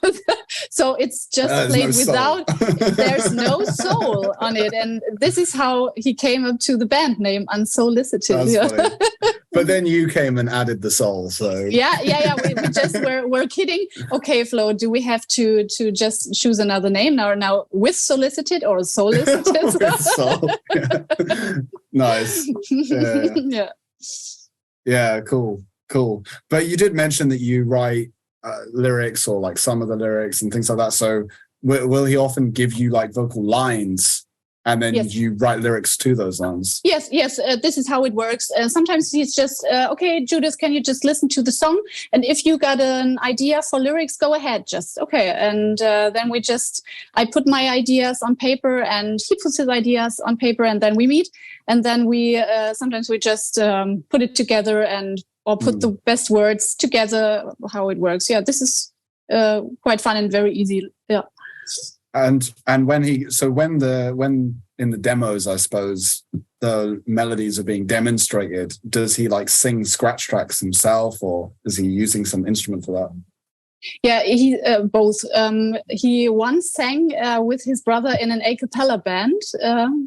C: So it's just played without, there's no soul on it. And this is how he came up to the band name Unsoulicited.
B: That's funny. But then you came and added the soul, so
C: yeah. We just we're kidding. Okay, Flo, do we have to just choose another name now with Solicited or Soulicited?
B: With soul. Yeah. Nice. Yeah, cool. But you did mention that you write lyrics, or like some of the lyrics and things like that. So will he often give you like vocal lines? And then you write lyrics to those lines.
C: Yes. This is how it works. Sometimes he's just, okay, Judith, can you just listen to the song? And if you got an idea for lyrics, go ahead. Just, okay. And then I put my ideas on paper and he puts his ideas on paper, and then we meet. And then sometimes we just put it together or put the best words together, how it works. Yeah, this is quite fun and very easy. Yeah.
B: And when in the demos, I suppose, the melodies are being demonstrated, does he like sing scratch tracks himself, or is he using some instrument for that?
C: Yeah, he both. He once sang with his brother in an a cappella band.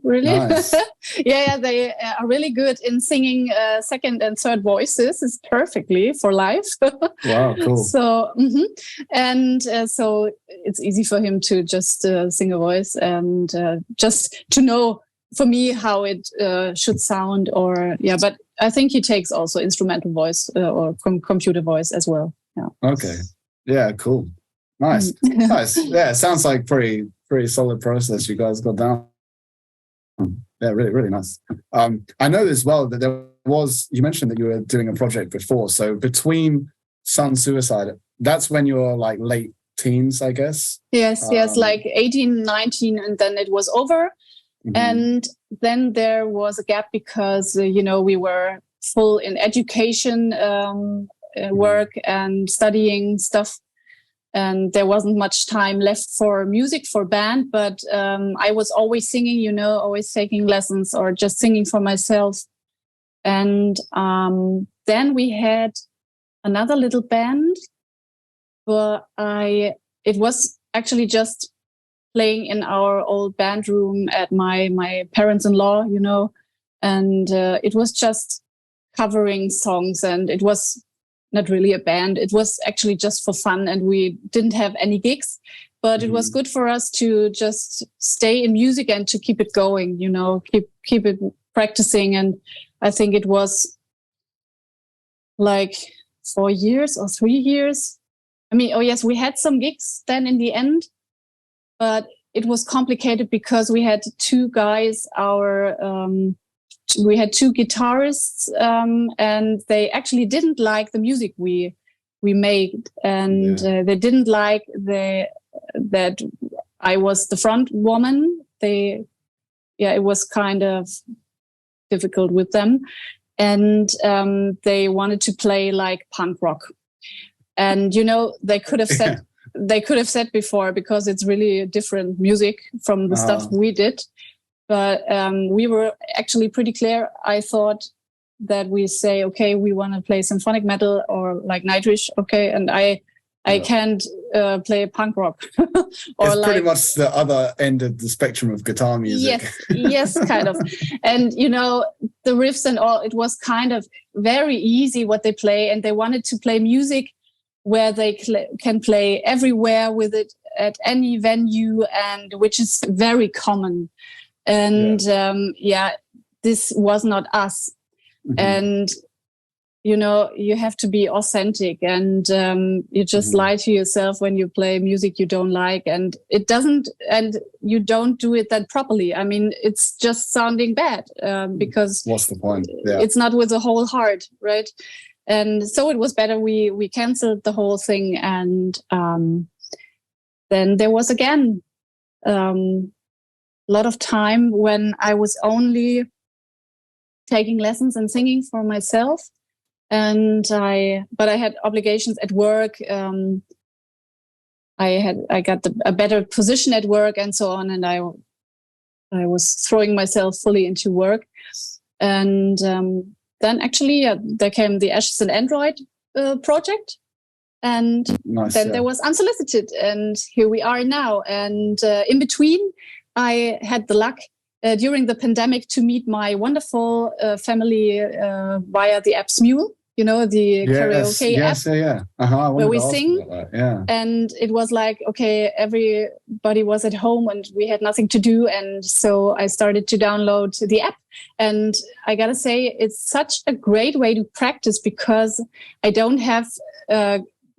C: Really,
B: nice.
C: yeah, they are really good in singing second and third voices. It's perfectly for live.
B: Wow, cool.
C: So, so it's easy for him to just sing a voice and just to know for me how it should sound. But I think he takes also instrumental voice or computer voice as well. Yeah.
B: Okay. Yeah, cool. Nice. Nice. Yeah, it sounds like pretty solid process you guys got down. Yeah, really, really nice. I know as well that you mentioned that you were doing a project before. So between Unsuicide, that's when you were like late teens, I guess?
C: Yes, like 18, 19, and then it was over. Mm-hmm. And then there was a gap because, we were full in education, work and studying stuff, and there wasn't much time left for music, for band, but I was always singing, always taking lessons or just singing for myself. And then we had another little band where it was actually just playing in our old band room at my parents-in-law, and it was just covering songs, and it was not really a band. It was actually just for fun, and we didn't have any gigs, but it was good for us to just stay in music and to keep it going, keep it practicing. And I think it was like 4 years or 3 years. I mean, we had some gigs then in the end, but it was complicated because we had two guys, we had two guitarists, and they actually didn't like the music we made, and they didn't like that I was the front woman. It was kind of difficult with them, and they wanted to play like punk rock, and they could have said before, because it's really different music from the stuff we did. But we were actually pretty clear. I thought that we say, okay, we want to play symphonic metal or like Nightwish, okay, and I can't play punk rock. Or
B: it's pretty much the other end of the spectrum of guitar music.
C: Yes, kind of. And the riffs and all, it was kind of very easy what they play, and they wanted to play music where they can play everywhere with it at any venue, and which is very common. And this was not us. Mm-hmm. And you have to be authentic, and you just lie to yourself when you play music you don't like, and you don't do it that properly. I mean, it's just sounding bad because
B: what's the point?
C: It's not with the whole heart, right? And so it was better we canceled the whole thing, and then there was again a lot of time when I was only taking lessons and singing for myself. But I had obligations at work. I got a better position at work and so on, and I was throwing myself fully into work. And then actually there came the Ashes and Android project, and then there was Unsoulicited, and here we are now. And in between, I had the luck during the pandemic to meet my wonderful family via the app Smule. The karaoke app where we sing. And it was like, okay, everybody was at home and we had nothing to do. And so I started to download the app. And I got to say, it's such a great way to practice because I don't have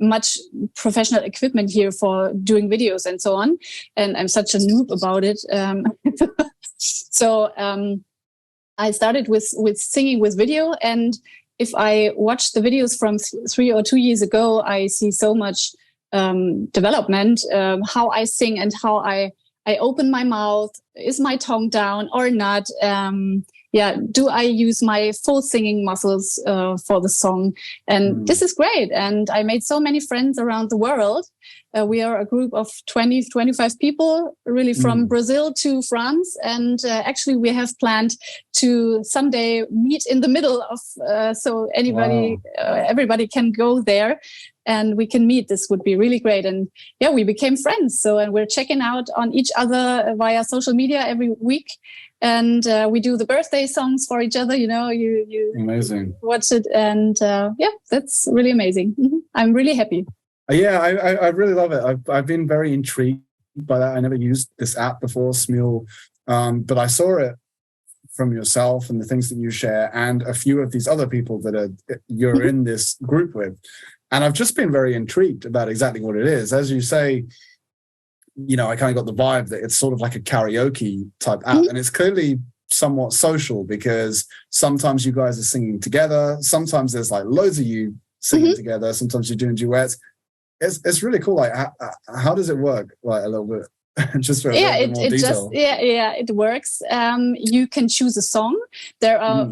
C: much professional equipment here for doing videos and so on. And I'm such a noob about it. So I started with singing with video, and if I watch the videos from 3 or 2 years ago, I see so much development, how I sing and how I open my mouth. Is my tongue down or not? Do I use my full singing muscles for the song? And this is great. And I made so many friends around the world. We are a group of 20, 25 people, really from Brazil to France. And actually, we have planned to someday meet in the middle of, so everybody can go there and we can meet. This would be really great. And we became friends. And we're checking out on each other via social media every week. And we do the birthday songs for each other. You
B: amazing.
C: Watch it. And that's really amazing. I'm really happy.
B: I really love it. I've been very intrigued by that. I never used this app before, Smule, but I saw it from yourself and the things that you share and a few of these other people that you're in this group with. And I've just been very intrigued about exactly what it is. As you say, I kind of got the vibe that it's sort of like a karaoke type app, and it's clearly somewhat social because sometimes you guys are singing together. Sometimes there's like loads of you singing together. Sometimes you're doing duets. It's really cool. Like, how does it work? Like a little bit, just for a little bit more detail.
C: It works. You can choose a song. There are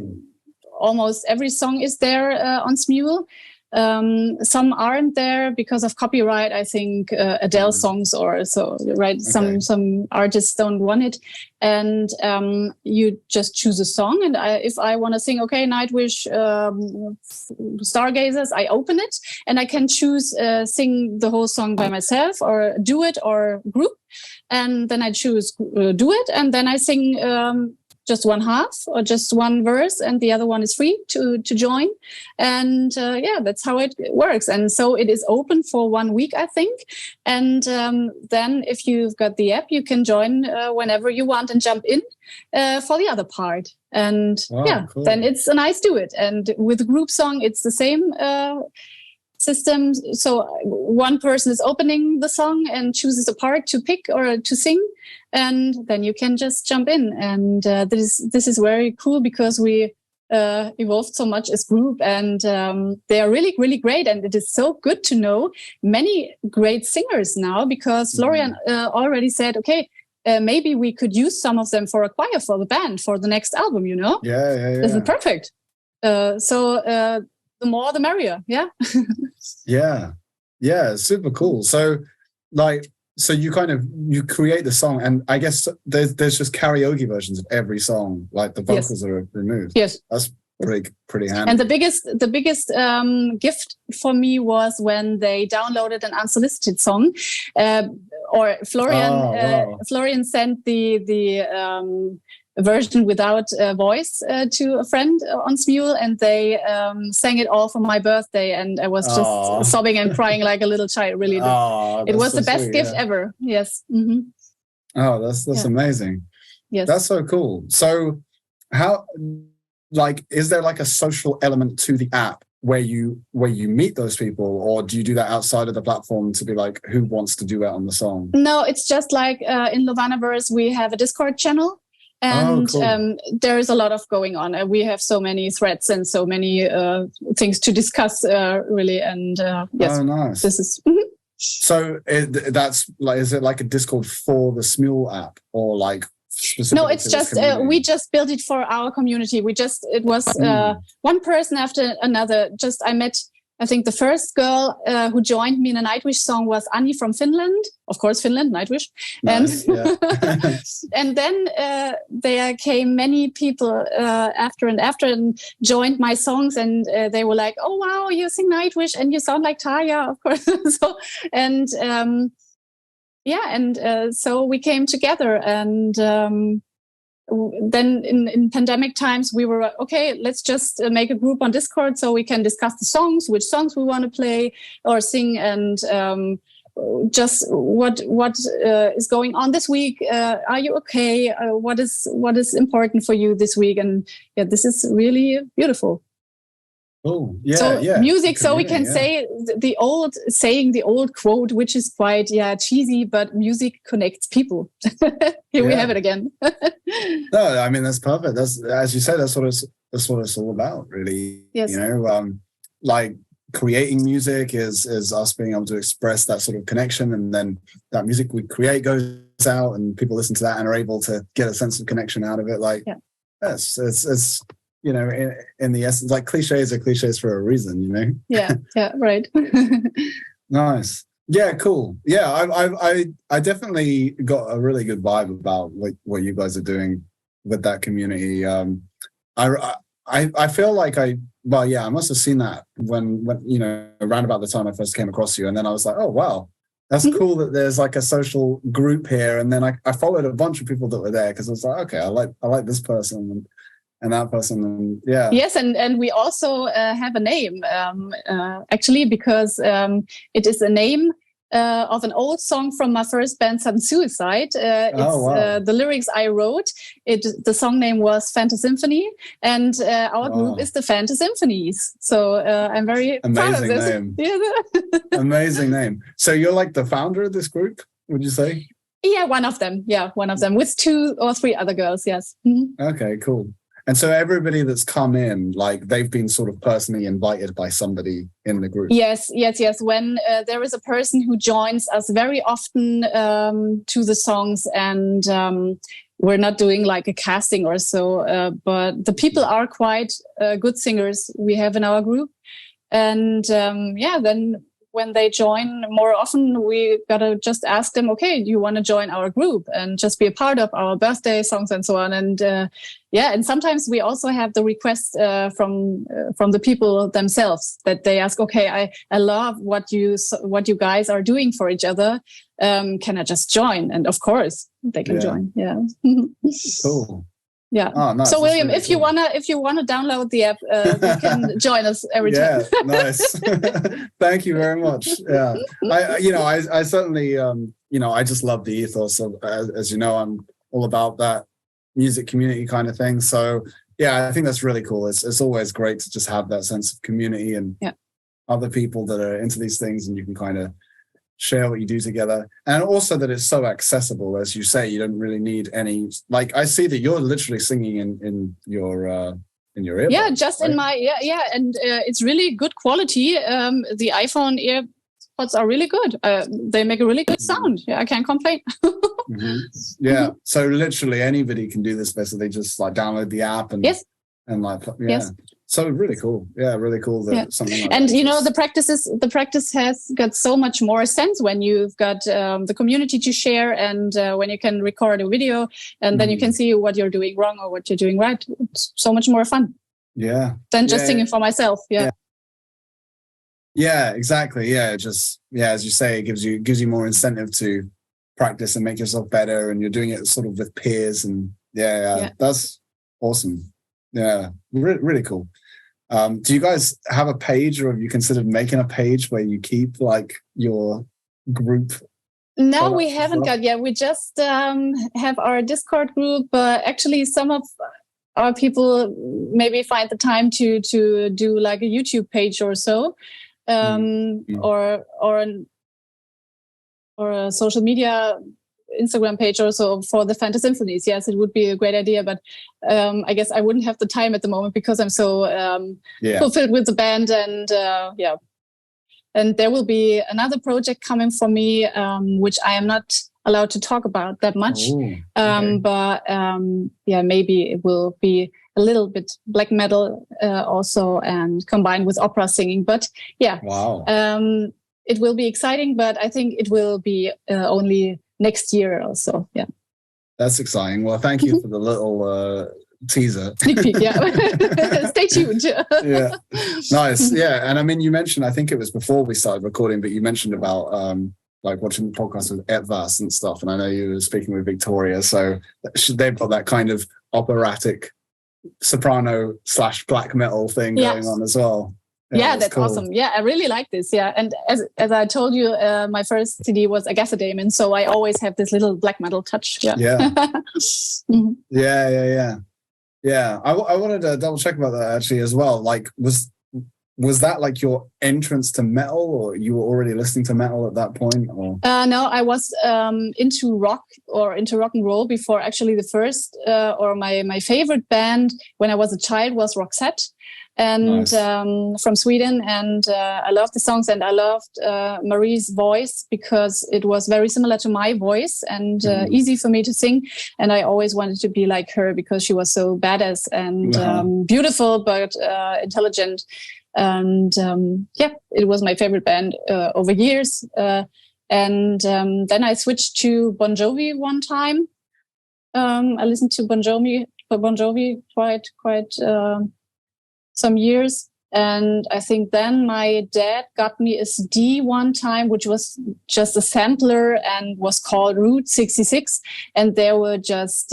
C: almost every song is there on Smule. Some aren't there because of copyright. I think Adele songs or so, right? Okay. Some artists don't want it, and you just choose a song. And if I want to sing, Nightwish, Stargazers, I open it and I can choose sing the whole song by myself or duet or group, and then I choose duet, and then I sing. Just one half or just one verse, and the other one is free to join. And that's how it works. And so it is open for 1 week, I think. And then if you've got the app, you can join whenever you want and jump in for the other part. And cool. Then it's a nice duet. And with group song, it's the same system. So one person is opening the song and chooses a part to pick or to sing, and then you can just jump in. And this is very cool because we evolved so much as group, and they are really, really great. And it is so good to know many great singers now because Florian already said, maybe we could use some of them for a choir for the band for the next album,
B: Yeah.
C: This is perfect. The more the merrier.
B: Super cool. So you create the song, and I guess there's just karaoke versions of every song, like the vocals are removed.
C: Yes,
B: that's pretty handy.
C: And the biggest gift for me was when they downloaded an Unsolicited song, or Florian sent the version without voice to a friend on Smule, and they sang it all for my birthday, and I was just sobbing and crying like a little child. Really, it was the best gift ever. Yes.
B: Oh, that's amazing.
C: Yes,
B: that's so cool. So, how, is there like a social element to the app where you meet those people, or do you do that outside of the platform to be like, who wants to duet on the song?
C: No, it's just like in Lovanaverse, we have a Discord channel. And
B: cool.
C: there is a lot of going on. We have so many threads and so many things to discuss, really. And yes,
B: nice.
C: This is.
B: So that's like, is it like a Discord for the Smule app, or like specifically?
C: No, it's just we just built it for our community. It was one person after another. I met, I think the first girl who joined me in a Nightwish song was Annie from Finland. Of course, Finland, Nightwish.
B: Nice,
C: And then there came many people after and joined my songs, and they were like, "Oh wow, you sing Nightwish and you sound like Taya," of course. So we came together, and then in pandemic times we were okay, let's just make a group on Discord so we can discuss the songs, which songs we want to play or sing, and just what is going on this week. Are you okay? What is important for you this week? And yeah, this is really beautiful.
B: Oh, yeah.
C: So
B: yeah.
C: music, so we can say the old quote, which is quite cheesy, but music connects people. Here we have it again.
B: No, I mean, that's perfect. That's, as you said, that's what it's all about, really.
C: Yes.
B: You know, like creating music is us being able to express that sort of connection, and then that music we create goes out and people listen to that and are able to get a sense of connection out of it. Like, it's you know, in the essence, like cliches are cliches for a reason, you know?
C: Yeah, right.
B: Nice. Yeah, cool. Yeah, I definitely got a really good vibe about what you guys are doing with that community. I feel like I must have seen that when you know, around about the time I first came across you, and then I was like, oh wow, that's cool that there's like a social group here. And then I followed a bunch of people that were there because I was like, okay, I like this person and that person, and yeah.
C: Yes, and we also have a name actually, because it is a name of an old song from my first band, Unsoulicited. The lyrics I wrote. The song name was Symphony, and our group is the Symphonies. So I'm very proud of this.
B: Name. Amazing name. So you're like the founder of this group, would you say?
C: Yeah, one of them. Yeah, one of them, with 2 or 3 other girls. Yes. Mm-hmm.
B: Okay, cool. And so everybody that's come in, like they've been sort of personally invited by somebody in the group. Yes.
C: When there is a person who joins us very often to the songs, and we're not doing like a casting or so, but the people are quite good singers we have in our group. And then when they join more often, we gotta just ask them, okay, do you want to join our group and just be a part of our birthday songs and so on? And and sometimes we also have the request from the people themselves, that they ask, okay, I love what you guys are doing for each other. Can I just join? And of course they can join. Yeah.
B: Cool.
C: Yeah. Oh, nice. So William, really if you wanna download the app, you can join us every time.
B: Yeah, nice. Thank you very much. Yeah, I certainly I just love the ethos of, as you know, I'm all about that music community kind of thing. So yeah, I think that's really cool. It's always great to just have that sense of community and other people that are into these things, and you can kind of share what you do together. And also that it's so accessible, as you say. You don't really need any, like, I see that you're literally singing in your earbuds.
C: Yeah, just right? In my and it's really good quality. The iPhone earpods are really good. They make a really good sound. Yeah, I can't complain.
B: Mm-hmm. Yeah, so literally anybody can do this. Basically, just like download the app and So really cool. Yeah, really cool that something like
C: and
B: that.
C: You know, the practice has got so much more sense when you've got the community to share, and when you can record a video, and then you can see what you're doing wrong or what you're doing right. It's so much more fun.
B: Yeah.
C: Than just singing for myself. Yeah.
B: Yeah, exactly. Yeah, just as you say, it gives you more incentive to practice and make yourself better, and you're doing it sort of with peers, and that's awesome. Yeah, really cool. Do you guys have a page, or have you considered making a page where you keep like your group?
C: No, we haven't got yet. We just have our Discord group. Actually, some of our people maybe find the time to do like a YouTube page or so, or a social media Instagram page also for the Phantom Symphonies. Yes, it would be a great idea, but I guess I wouldn't have the time at the moment because I'm so fulfilled with the band, and and there will be another project coming for me, which I am not allowed to talk about that much. But maybe it will be a little bit black metal also, and combined with opera singing. But it will be exciting, but I think it will be only next year or so. Yeah,
B: that's exciting. Well, thank you for the little teaser.
C: Sneak peek, stay tuned.
B: Yeah, nice. Yeah, and I mean, you mentioned, I think it was before we started recording, but you mentioned about like watching the podcast with Etvas and stuff, and I know you were speaking with Victoria, so they've got that kind of operatic soprano / black metal thing going on as well.
C: Yeah, that's cool. Awesome. Yeah, I really like this. Yeah, and as I told you, my first CD was Agassidaemon, so I always have this little black metal touch. Yeah.
B: Yeah. I wanted to double check about that actually as well. Like, was that like your entrance to metal, or you were already listening to metal at that point? Or?
C: No, I was into rock and roll before. Actually, the first or my favorite band when I was a child was Roxette, and from Sweden. And I loved the songs, and I loved Marie's voice because it was very similar to my voice and easy for me to sing. And I always wanted to be like her because she was so badass and beautiful, but intelligent. And it was my favorite band over years. And then I switched to Bon Jovi one time. I listened to Bon Jovi quite some years. And I think then my dad got me a CD one time, which was just a sampler and was called Route 66. And there were just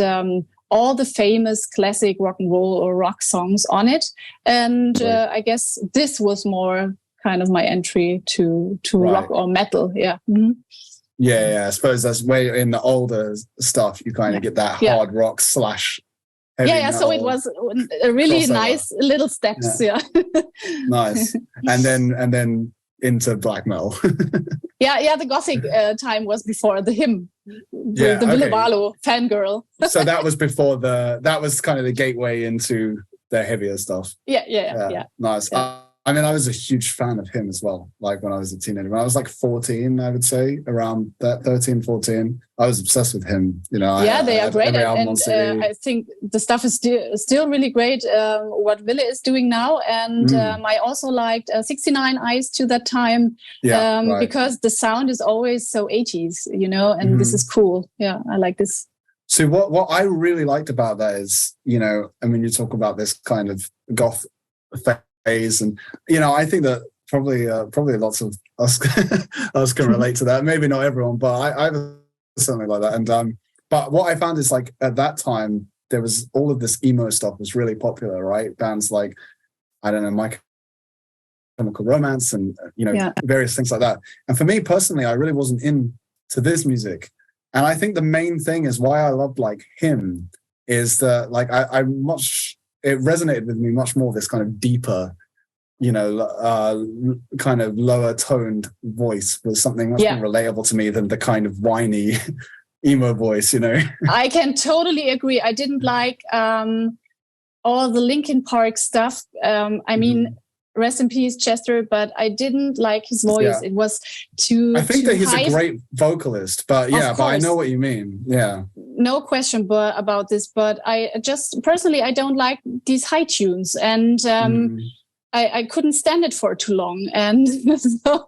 C: all the famous classic rock and roll or rock songs on it. And I guess this was more kind of my entry to rock or metal. Yeah. Mm-hmm.
B: Yeah. I suppose that's where in the older stuff, you kind of get that hard rock / heavy metal.
C: So it was a really nice little steps. Yeah.
B: Nice. And then into black metal.
C: The gothic time was before the hymn. The Ville Valo fangirl.
B: So that was before that was kind of the gateway into the heavier stuff.
C: Yeah.
B: Nice. Yeah. I mean, I was a huge fan of him as well. Like when I was a teenager, when I was like 14, I would say around that 13, 14, I was obsessed with him. You know,
C: they are great. And I think the stuff is still really great. What Ville is doing now. And I also liked 69 Eyes to that time because the sound is always so 80s, you know, and this is cool. Yeah, I like this.
B: So what I really liked about that is, you know, I mean, you talk about this kind of goth phase, and you know, I think that probably lots of us us can relate to that. Maybe not everyone, but I was something like that. And but what I found is like at that time there was all of this emo stuff was really popular, right? Bands like, I don't know, My Chemical Romance and you know various things like that. And for me personally, I really wasn't into this music. And I think the main thing is why I loved like him is that like it resonated with me much more, this kind of deeper, you know, kind of lower toned voice was something much more relatable to me than the kind of whiny emo voice, you know.
C: I can totally agree. I didn't like all the Linkin Park stuff. I mean, rest in peace, Chester, but I didn't like his voice. It was too
B: I think
C: too
B: that he's
C: high.
B: A great vocalist, but but I know what you mean. Yeah.
C: No question about this, but I just personally, I don't like these high tunes, and I couldn't stand it for too long. And so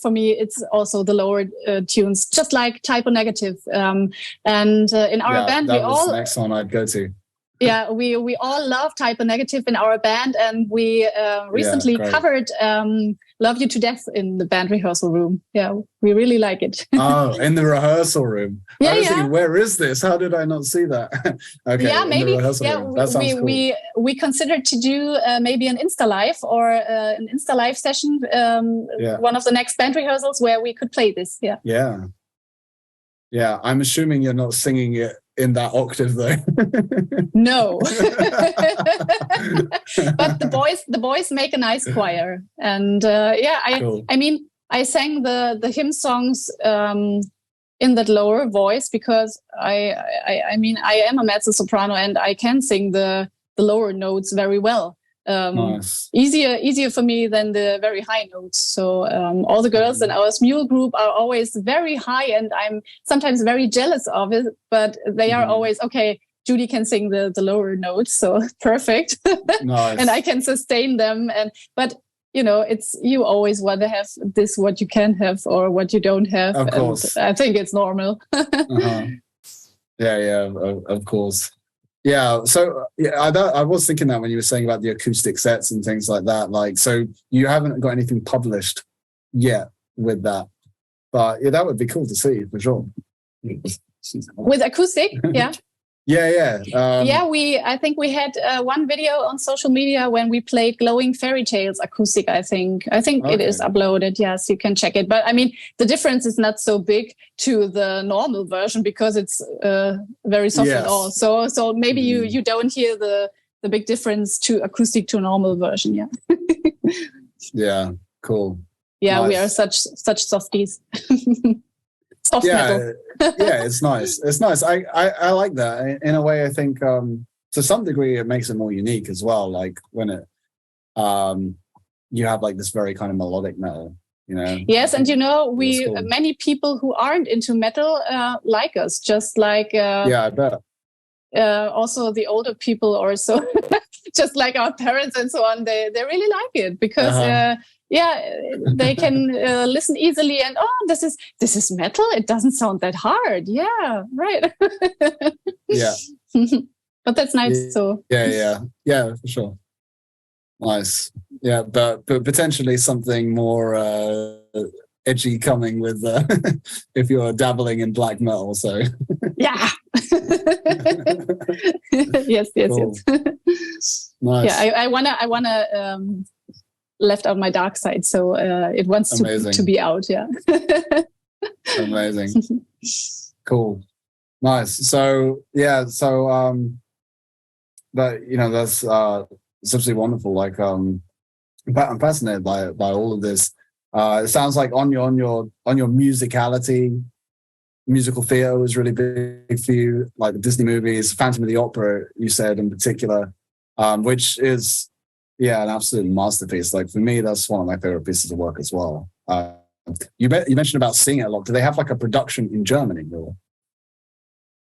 C: for me, it's also the lower tunes, just like Typo Negative. And in our band,
B: that was the next one I'd go to.
C: Yeah, we all love Typo Negative in our band, and we recently covered Love You to Death in the band rehearsal room. Yeah, we really like it.
B: Oh, in the rehearsal room. I was thinking, where is this? How did I not see that? Okay.
C: Yeah, maybe. Yeah, we considered to do maybe an Insta Live or an Insta Live session, one of the next band rehearsals where we could play this. Yeah.
B: Yeah. Yeah, I'm assuming you're not singing it in that octave though.
C: No. But the boys make a nice choir. And cool. I mean, I sang the hymn songs in that lower voice because I mean, I am a mezzo soprano and I can sing the lower notes very well. Nice. Easier for me than the very high notes. So all the girls in our mule group are always very high, and I'm sometimes very jealous of it. But they are always okay. Judy can sing the lower notes, so perfect. Nice. And I can sustain them. But you know, you always want to have this what you can have or what you don't have.
B: Of course,
C: I think it's normal.
B: Yeah, of course. Yeah, so I was thinking that when you were saying about the acoustic sets and things like that. Like, so you haven't got anything published yet with that, but yeah, that would be cool to see for sure.
C: With acoustic, yeah.
B: Yeah.
C: I think we had one video on social media when we played Glowing Fairy Tales acoustic. I think okay. It is uploaded. Yes, you can check it. But I mean, the difference is not so big to the normal version because it's very soft and all. So maybe you don't hear the big difference to acoustic to normal version. Yeah.
B: Yeah. Cool.
C: Yeah, nice. We are such softies. Soft metal.
B: Yeah, it's nice. It's nice. I like that. In a way, I think to some degree it makes it more unique as well. Like when it you have like this very kind of melodic metal, you know.
C: Yes, and you know, many people who aren't into metal like us, just like
B: I bet.
C: Also the older people or so, just like our parents and so on, they really like it because they can listen easily and this is metal. It doesn't sound that hard. Yeah, right.
B: Yeah.
C: But that's nice. So
B: yeah, for sure. Nice. Yeah, but potentially something more edgy coming with if you're dabbling in black metal. So
C: yeah. Yes. Nice. Yeah, I wanna left out my dark side, so it wants to be out. Yeah.
B: Amazing. Cool. Nice. So but you know, that's it's absolutely wonderful. Like I'm fascinated by all of this. It sounds like on your musicality, musical theater was really big for you, like the Disney movies, Phantom of the Opera, you said in particular, which is an absolute masterpiece. Like for me, that's one of my favorite pieces of work as well. You mentioned about seeing it a lot. Do they have like a production in Germany? Or?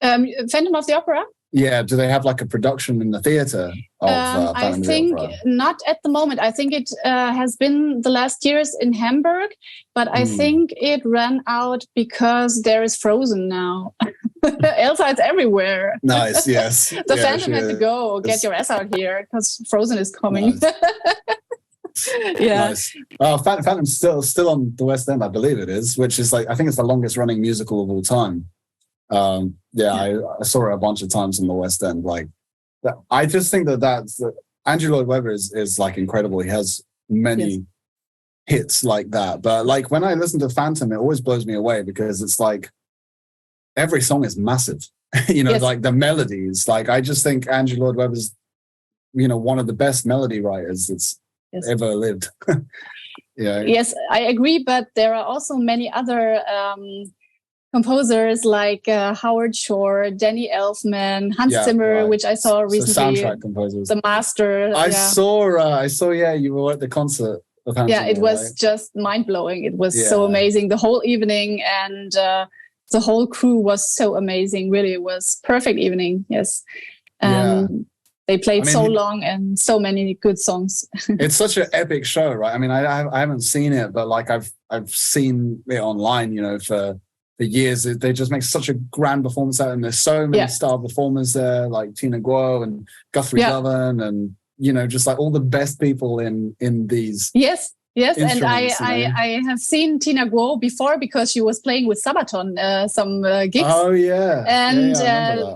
C: Phantom of the Opera?
B: Yeah, do they have like a production in the theater of
C: I think not at the moment. I think it has been the last years in Hamburg, but I think it ran out because there is Frozen now. Elsa is everywhere.
B: Nice, yes.
C: The Phantom had to go. Get your ass out here because Frozen is coming. Nice. Yeah.
B: Nice. Phantom's still on the West End, I believe it is, which is like, I think it's the longest running musical of all time. I saw it a bunch of times in the West End. Like, I just think that's Andrew Lloyd Webber is like incredible. He has many hits like that. But like when I listen to Phantom, it always blows me away because it's like every song is massive. You know, like the melodies. Like I just think Andrew Lloyd Webber's, you know, one of the best melody writers that's ever lived. Yeah.
C: Yes, I agree. But there are also many other composers like Howard Shore, Danny Elfman, Hans Zimmer, which I saw recently.
B: Soundtrack composers.
C: The master.
B: I saw. You were at the concert of Hans Zimmer.
C: It was just mind blowing. It was so amazing the whole evening, and the whole crew was so amazing. Really, it was perfect evening. Yes. They played so long and so many good songs.
B: It's such an epic show, right? I mean, I haven't seen it, but like I've seen it online, you know, for years. They just make such a grand performance out, and there's so many star performers there, like Tina Guo and Guthrie Govan, and you know, just like all the best people in these.
C: Yes, and I have seen Tina Guo before because she was playing with Sabaton some gigs.
B: Oh yeah,
C: and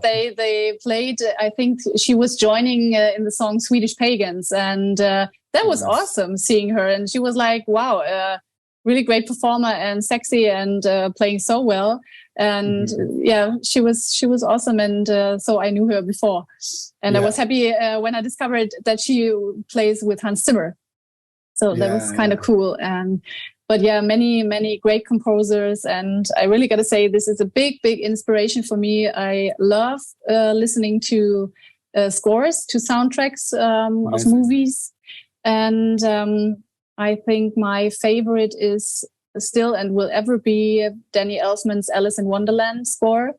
C: they played. I think she was joining in the song Swedish Pagans, and that was awesome seeing her. And she was like, "Wow, really great performer and sexy and playing so well. And she was awesome. And so I knew her before. And I was happy when I discovered that she plays with Hans Zimmer. So that was kind of cool. But many great composers. And I really got to say, this is a big inspiration for me. I love listening to scores, to soundtracks of movies. And I think my favorite is still and will ever be Danny Elfman's Alice in Wonderland score.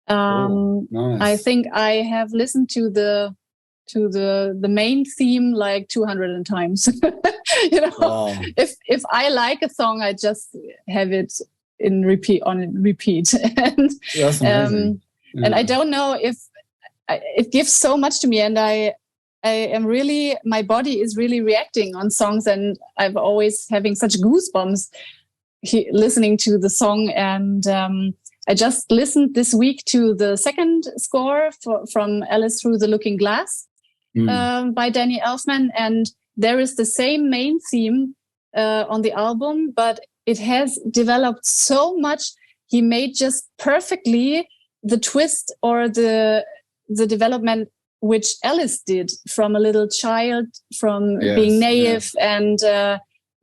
C: Nice. I think I have listened to the main theme like 200 times. If I like a song, I just have it on repeat. And
B: that's amazing.
C: And I don't know if it gives so much to me, and I am really, my body is really reacting on songs, and I'm always having such goosebumps listening to the song. And I just listened this week to the second score from Alice Through the Looking Glass by Danny Elfman, and there is the same main theme on the album, but it has developed so much. He made just perfectly the twist or the development which Alice did from a little child, from being naive and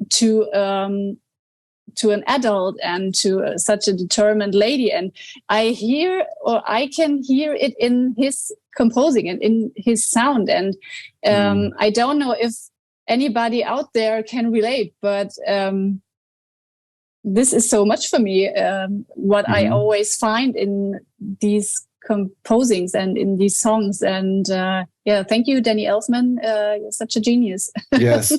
C: to an adult and to such a determined lady. And I can hear it in his composing and in his sound. And I don't know if anybody out there can relate, but this is so much for me. What I always find in these composings and in these songs. And thank you, Danny Elfman. You're such a genius.
B: Yes.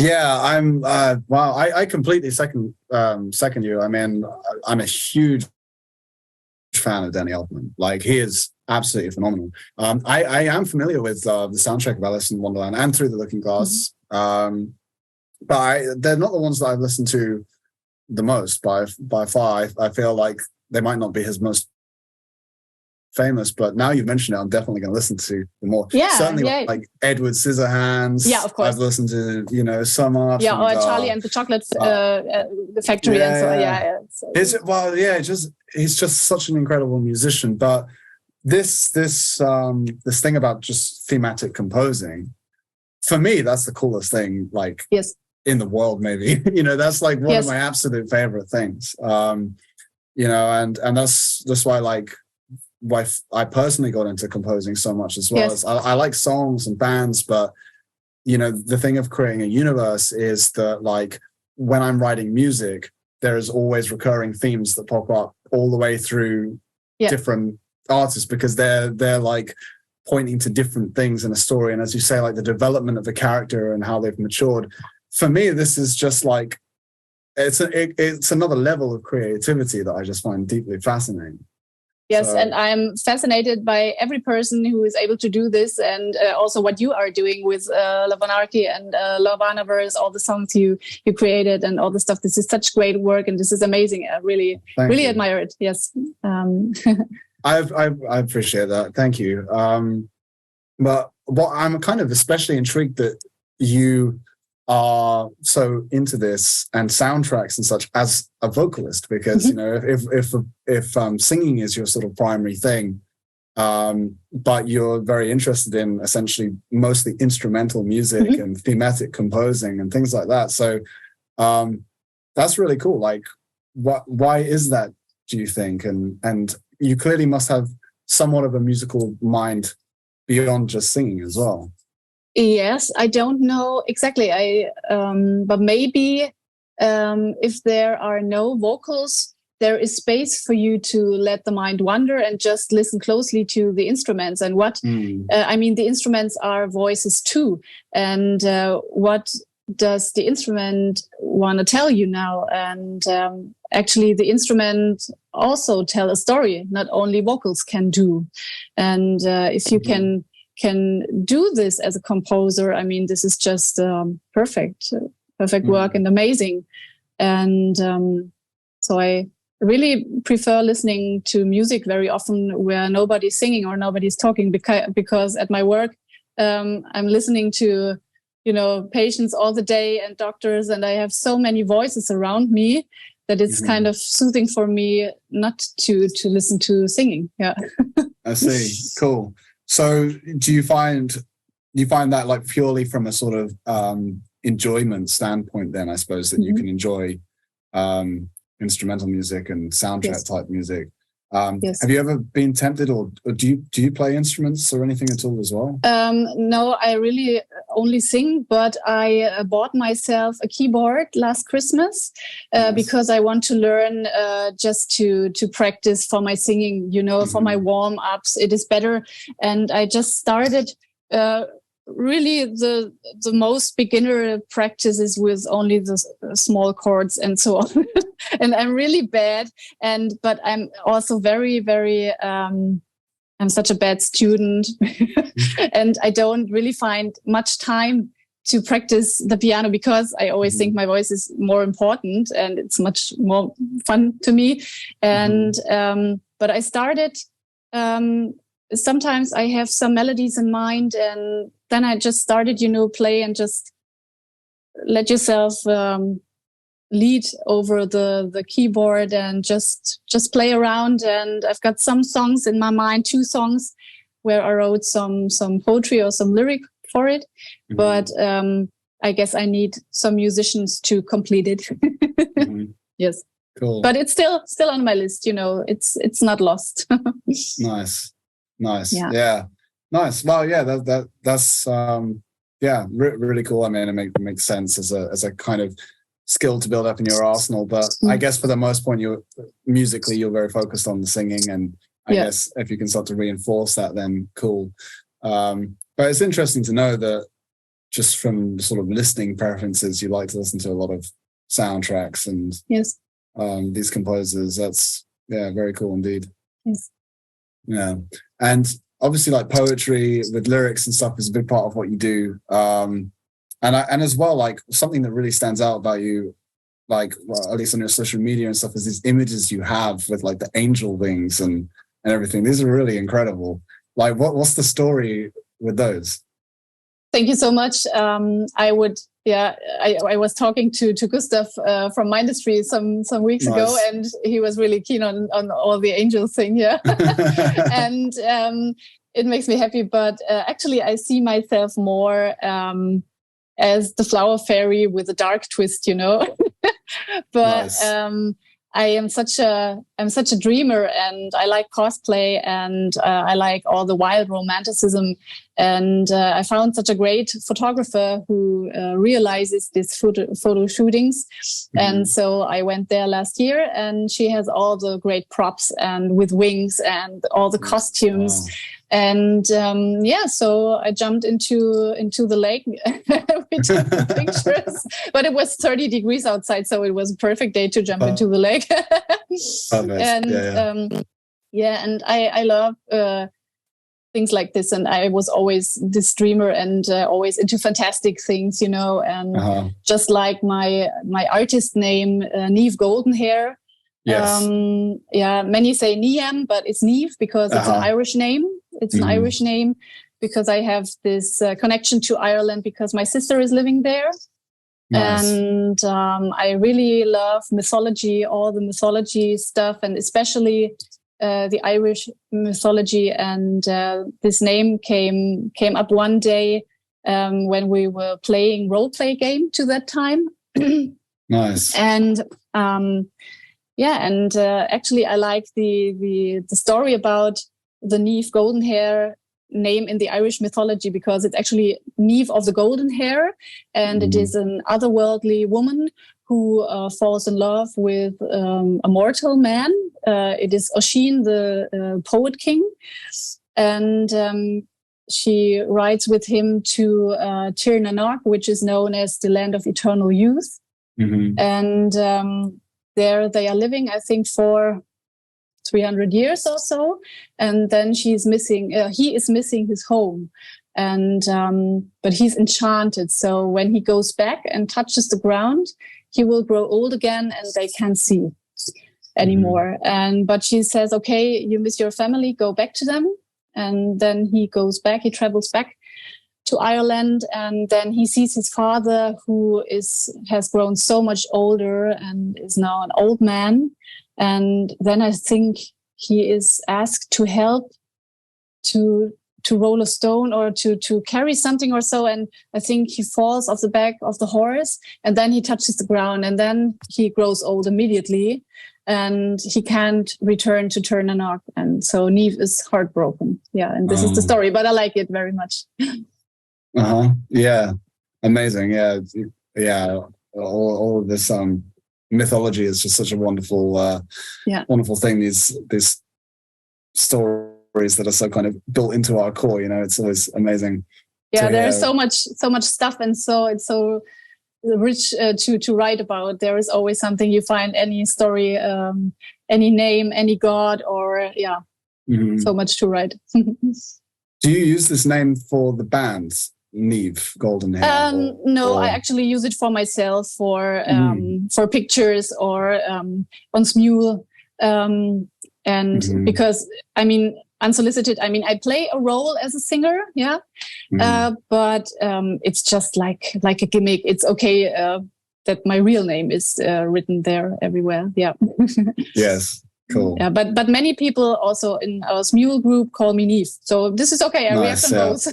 B: Yeah, I'm wow, I completely second you. I mean, I'm a huge fan of Danny Elfman. Like, he is absolutely phenomenal. I am familiar with the soundtrack of Alice in Wonderland and Through the Looking Glass. But they're not the ones that I've listened to the most by far. I feel like they might not be his most famous, but now you've mentioned it, I'm definitely going to listen to them more. Certainly like Edward Scissorhands.
C: Yeah, of course.
B: I've listened to so much.
C: Yeah, or Charlie and the Chocolate Factory. And so he's just such an incredible musician. But this thing about just thematic composing, for me, that's the coolest thing, like in the world, maybe. That's like one of my absolute favorite things. And that's why I personally got into composing so much as well. I like songs and bands, but the thing of creating a universe is that, like, when I'm writing music, there is always recurring themes that pop up all the way through different artists, because they're like pointing to different things in a story. And as you say, like the development of the character and how they've matured. For me, this is just like it's another level of creativity that I just find deeply fascinating. Yes, and I'm fascinated by every person who is able to do this, and also what you are doing with Love Anarchy and Love Aniverse, all the songs you created and all the stuff. This is such great work, and this is amazing. I really admire it. Yes.
B: I appreciate that. Thank you. But what I'm kind of especially intrigued that you are so into this and soundtracks and such as a vocalist, because if singing is your sort of primary thing, but you're very interested in essentially mostly instrumental music and thematic composing and things like that. So that's really cool. Like, why is that, do you think? And you clearly must have somewhat of a musical mind beyond just singing as well.
C: Yes, I don't know exactly. But maybe if there are no vocals, there is space for you to let the mind wander and just listen closely to the instruments. And the instruments are voices too. And what does the instrument want to tell you now? And actually, the instrument also tell a story. Not only vocals can do. And if you can do this as a composer, I mean, this is just perfect work and amazing. And so I really prefer listening to music very often where nobody's singing or nobody's talking, because at my work, I'm listening to patients all the day and doctors, and I have so many voices around me that it's kind of soothing for me not to listen to singing. Yeah.
B: I see. Cool. So do you find that like purely from a sort of enjoyment standpoint then, I suppose, that you can enjoy instrumental music and soundtrack type music? Yes. Have you ever been tempted, or do you play instruments or anything at all as well?
C: No, I really only sing, but I bought myself a keyboard last Christmas because I want to learn just to practice for my singing, for my warm-ups. It is better. And I just started really the most beginner practices with only the small chords and so on. And I'm really bad. But I'm also very, very, I'm such a bad student and I don't really find much time to practice the piano because I always think my voice is more important and it's much more fun to me. And, but I started, sometimes I have some melodies in mind and then I just started, play and just let yourself lead over the keyboard and just play around. And I've got some songs in my mind, 2 songs where I wrote some poetry or some lyric for it. But I guess I need some musicians to complete it. Yes.
B: Cool.
C: But it's still on my list, it's not lost.
B: Nice. Yeah. Nice. Well, yeah, that's really cool. I mean, it makes sense as a kind of skill to build up in your arsenal, but I guess for the most part, you're very focused on the singing, and I guess if you can start to reinforce that, then cool. But it's interesting to know that just from sort of listening preferences, you like to listen to a lot of soundtracks and these composers. That's very cool indeed.
C: Yes.
B: Yeah. And obviously like poetry with lyrics and stuff is a big part of what you do. And as well, like something that really stands out about you, like at least on your social media and stuff, is these images you have with like the angel wings and everything. These are really incredible. Like what's the story with those?
C: Thank you so much. I was talking to Gustav from my industry some weeks ago, and he was really keen on all the angel thing. Yeah. And it makes me happy. But actually, I see myself more as the flower fairy with a dark twist, But I am such a dreamer, and I like cosplay, and I like all the wild romanticism. And I found such a great photographer who realizes these photo shootings. And so I went there last year, and she has all the great props and with wings and all the costumes. Wow. And so I jumped into the lake. We took the pictures, but it was 30 degrees outside, so it was a perfect day to jump into the lake. And and I love things like this. And I was always this dreamer and always into fantastic things, And just like my artist name, Niamh Goldenhair.
B: Yes.
C: Many say Niamh, but it's Niamh because it's an Irish name. It's an Irish name because I have this connection to Ireland because my sister is living there. Nice. And I really love mythology, all the mythology stuff, and especially the Irish mythology. And this name came up one day when we were playing role play game to that time.
B: Nice.
C: And actually, I like the story about the Niamh Goldenhair name in the Irish mythology because it's actually Niamh of the golden hair, and it is an otherworldly woman who falls in love with a mortal man. It is Oisin, the poet king, and she rides with him to Anarchy, which is known as the land of eternal youth, and there they are living, I think, for 300 years or so, and then he is missing his home, and but he's enchanted. So when he goes back and touches the ground, he will grow old again, and they can't see anymore. But she says, "Okay, you miss your family, go back to them." And then he goes back. He travels back to Ireland, and then he sees his father, who has grown so much older and is now an old man. And then I think he is asked to help to roll a stone or to carry something or so. And I think he falls off the back of the horse, and then he touches the ground, and then he grows old immediately, and he can't return to Anarchy. And so Niamh is heartbroken. Yeah. And this is the story, but I like it very much.
B: Yeah. Amazing. Yeah. Yeah. All of this mythology is just such a wonderful wonderful thing. These stories that are so kind of built into our core, it's always amazing.
C: Yeah, there's so much stuff, and so it's so rich to write about. There is always something. You find any story, any name, any god, or so much to write.
B: Do you use this name for the band, Niamh, Goldenhair?
C: No, I actually use it for myself, for pictures or on Smule. And because, Unsoulicited, I play a role as a singer, but it's just like a gimmick. It's okay that my real name is written there everywhere. Yeah.
B: Yes, cool.
C: Yeah, but many people also in our Smule group call me Niamh, so this is okay. I react on those.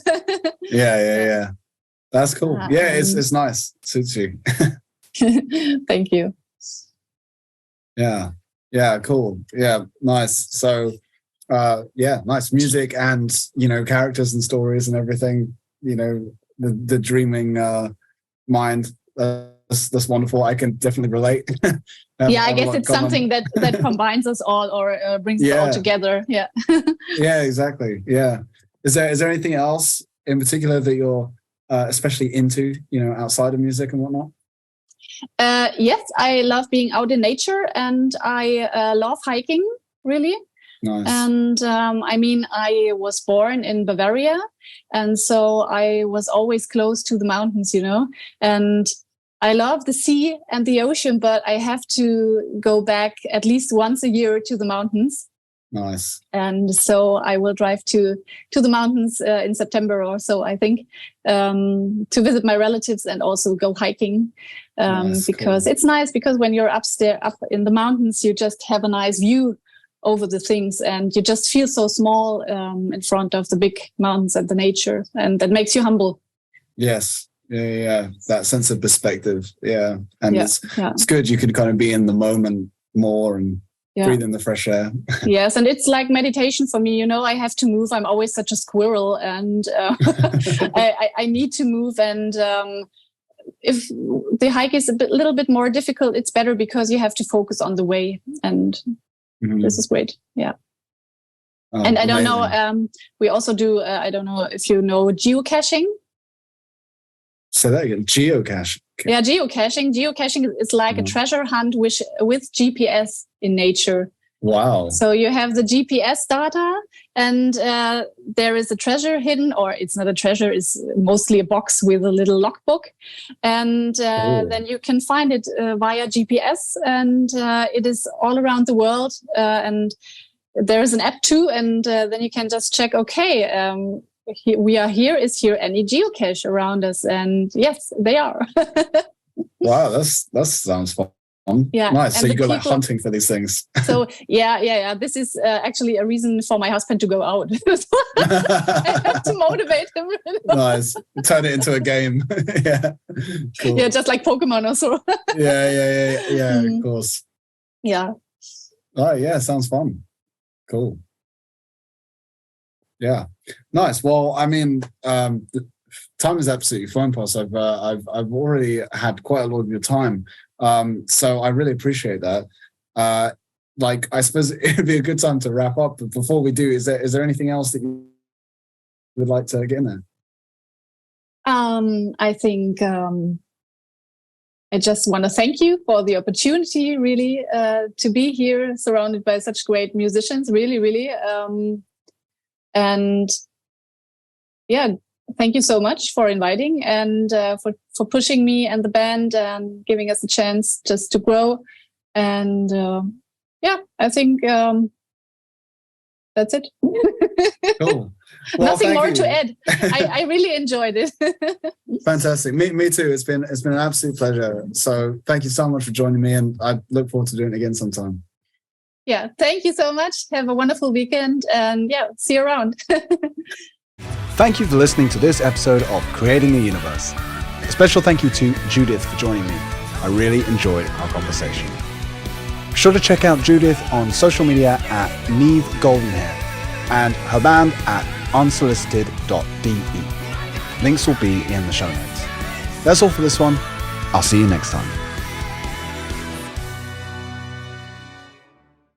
B: Yeah. That's cool. It's nice. Suits you.
C: Thank you.
B: Yeah, cool. Yeah, nice. So, nice music and, characters and stories and everything, the dreaming mind. That's wonderful. I can definitely relate.
C: I guess it's something that combines us all, or brings us all together. Yeah.
B: Yeah, exactly. Yeah. Is there anything else in particular that you're especially into, outside of music and whatnot?
C: Yes, I love being out in nature, and I love hiking, really.
B: Nice.
C: And I was born in Bavaria, and so I was always close to the mountains, and I love the sea and the ocean, but I have to go back at least once a year to the mountains.
B: Nice.
C: And so I will drive to the mountains in September or so, I think, to visit my relatives and also go hiking. Because it's nice, because when you're up in the mountains, you just have a nice view over the things, and you just feel so small in front of the big mountains and the nature, and that makes you humble.
B: Yes. Yeah. That sense of perspective. Yeah. And it's good. You can kind of be in the moment more and breathe in the fresh air.
C: Yes, and it's like meditation for me. I have to move. I'm always such a squirrel, and I need to move. And if the hike is a little bit more difficult, it's better because you have to focus on the way. And this is great. Yeah. And I don't know. We also do. I don't know if you know geocaching.
B: Say that again. Geocache.
C: Yeah, geocaching. Geocaching is like a treasure hunt with GPS in nature.
B: Wow.
C: So you have the GPS data, and there is a treasure hidden, or it's not a treasure, it's mostly a box with a little logbook. And then you can find it via GPS, and it is all around the world. And there is an app too, and then you can just check, we are here. Is here any geocache around us? And yes, they are.
B: Wow, that sounds fun. Yeah, nice. So you go like hunting for these things.
C: So yeah. This is actually a reason for my husband to go out. I have to motivate him.
B: Nice. Turn it into a game. Yeah. Cool.
C: Yeah, just like Pokemon or so.
B: Yeah. Of course.
C: Yeah.
B: Oh yeah, sounds fun. Cool. Yeah, nice. Well, time is absolutely flown past. I've already had quite a lot of your time, so I really appreciate that. I suppose it'd be a good time to wrap up. But before we do, is there anything else that you would like to get in there?
C: I think I just want to thank you for the opportunity, really, to be here, surrounded by such great musicians. Really, really. And thank you so much for inviting and for pushing me and the band and giving us a chance just to grow. And I think That's it.
B: Cool. Well,
C: nothing more to add. I really enjoyed it.
B: Fantastic. Me too. It's been an absolute pleasure. So thank you so much for joining me, and I look forward to doing it again sometime.
C: Yeah, thank you so much. Have a wonderful weekend, and see you around.
A: Thank you for listening to this episode of Creating a Universe. A special thank you to Judith for joining me. I really enjoyed our conversation. Be sure to check out Judith on social media at Niamh Goldenhair and her band at unsolicited.de. Links will be in the show notes. That's all for this one. I'll see you next time.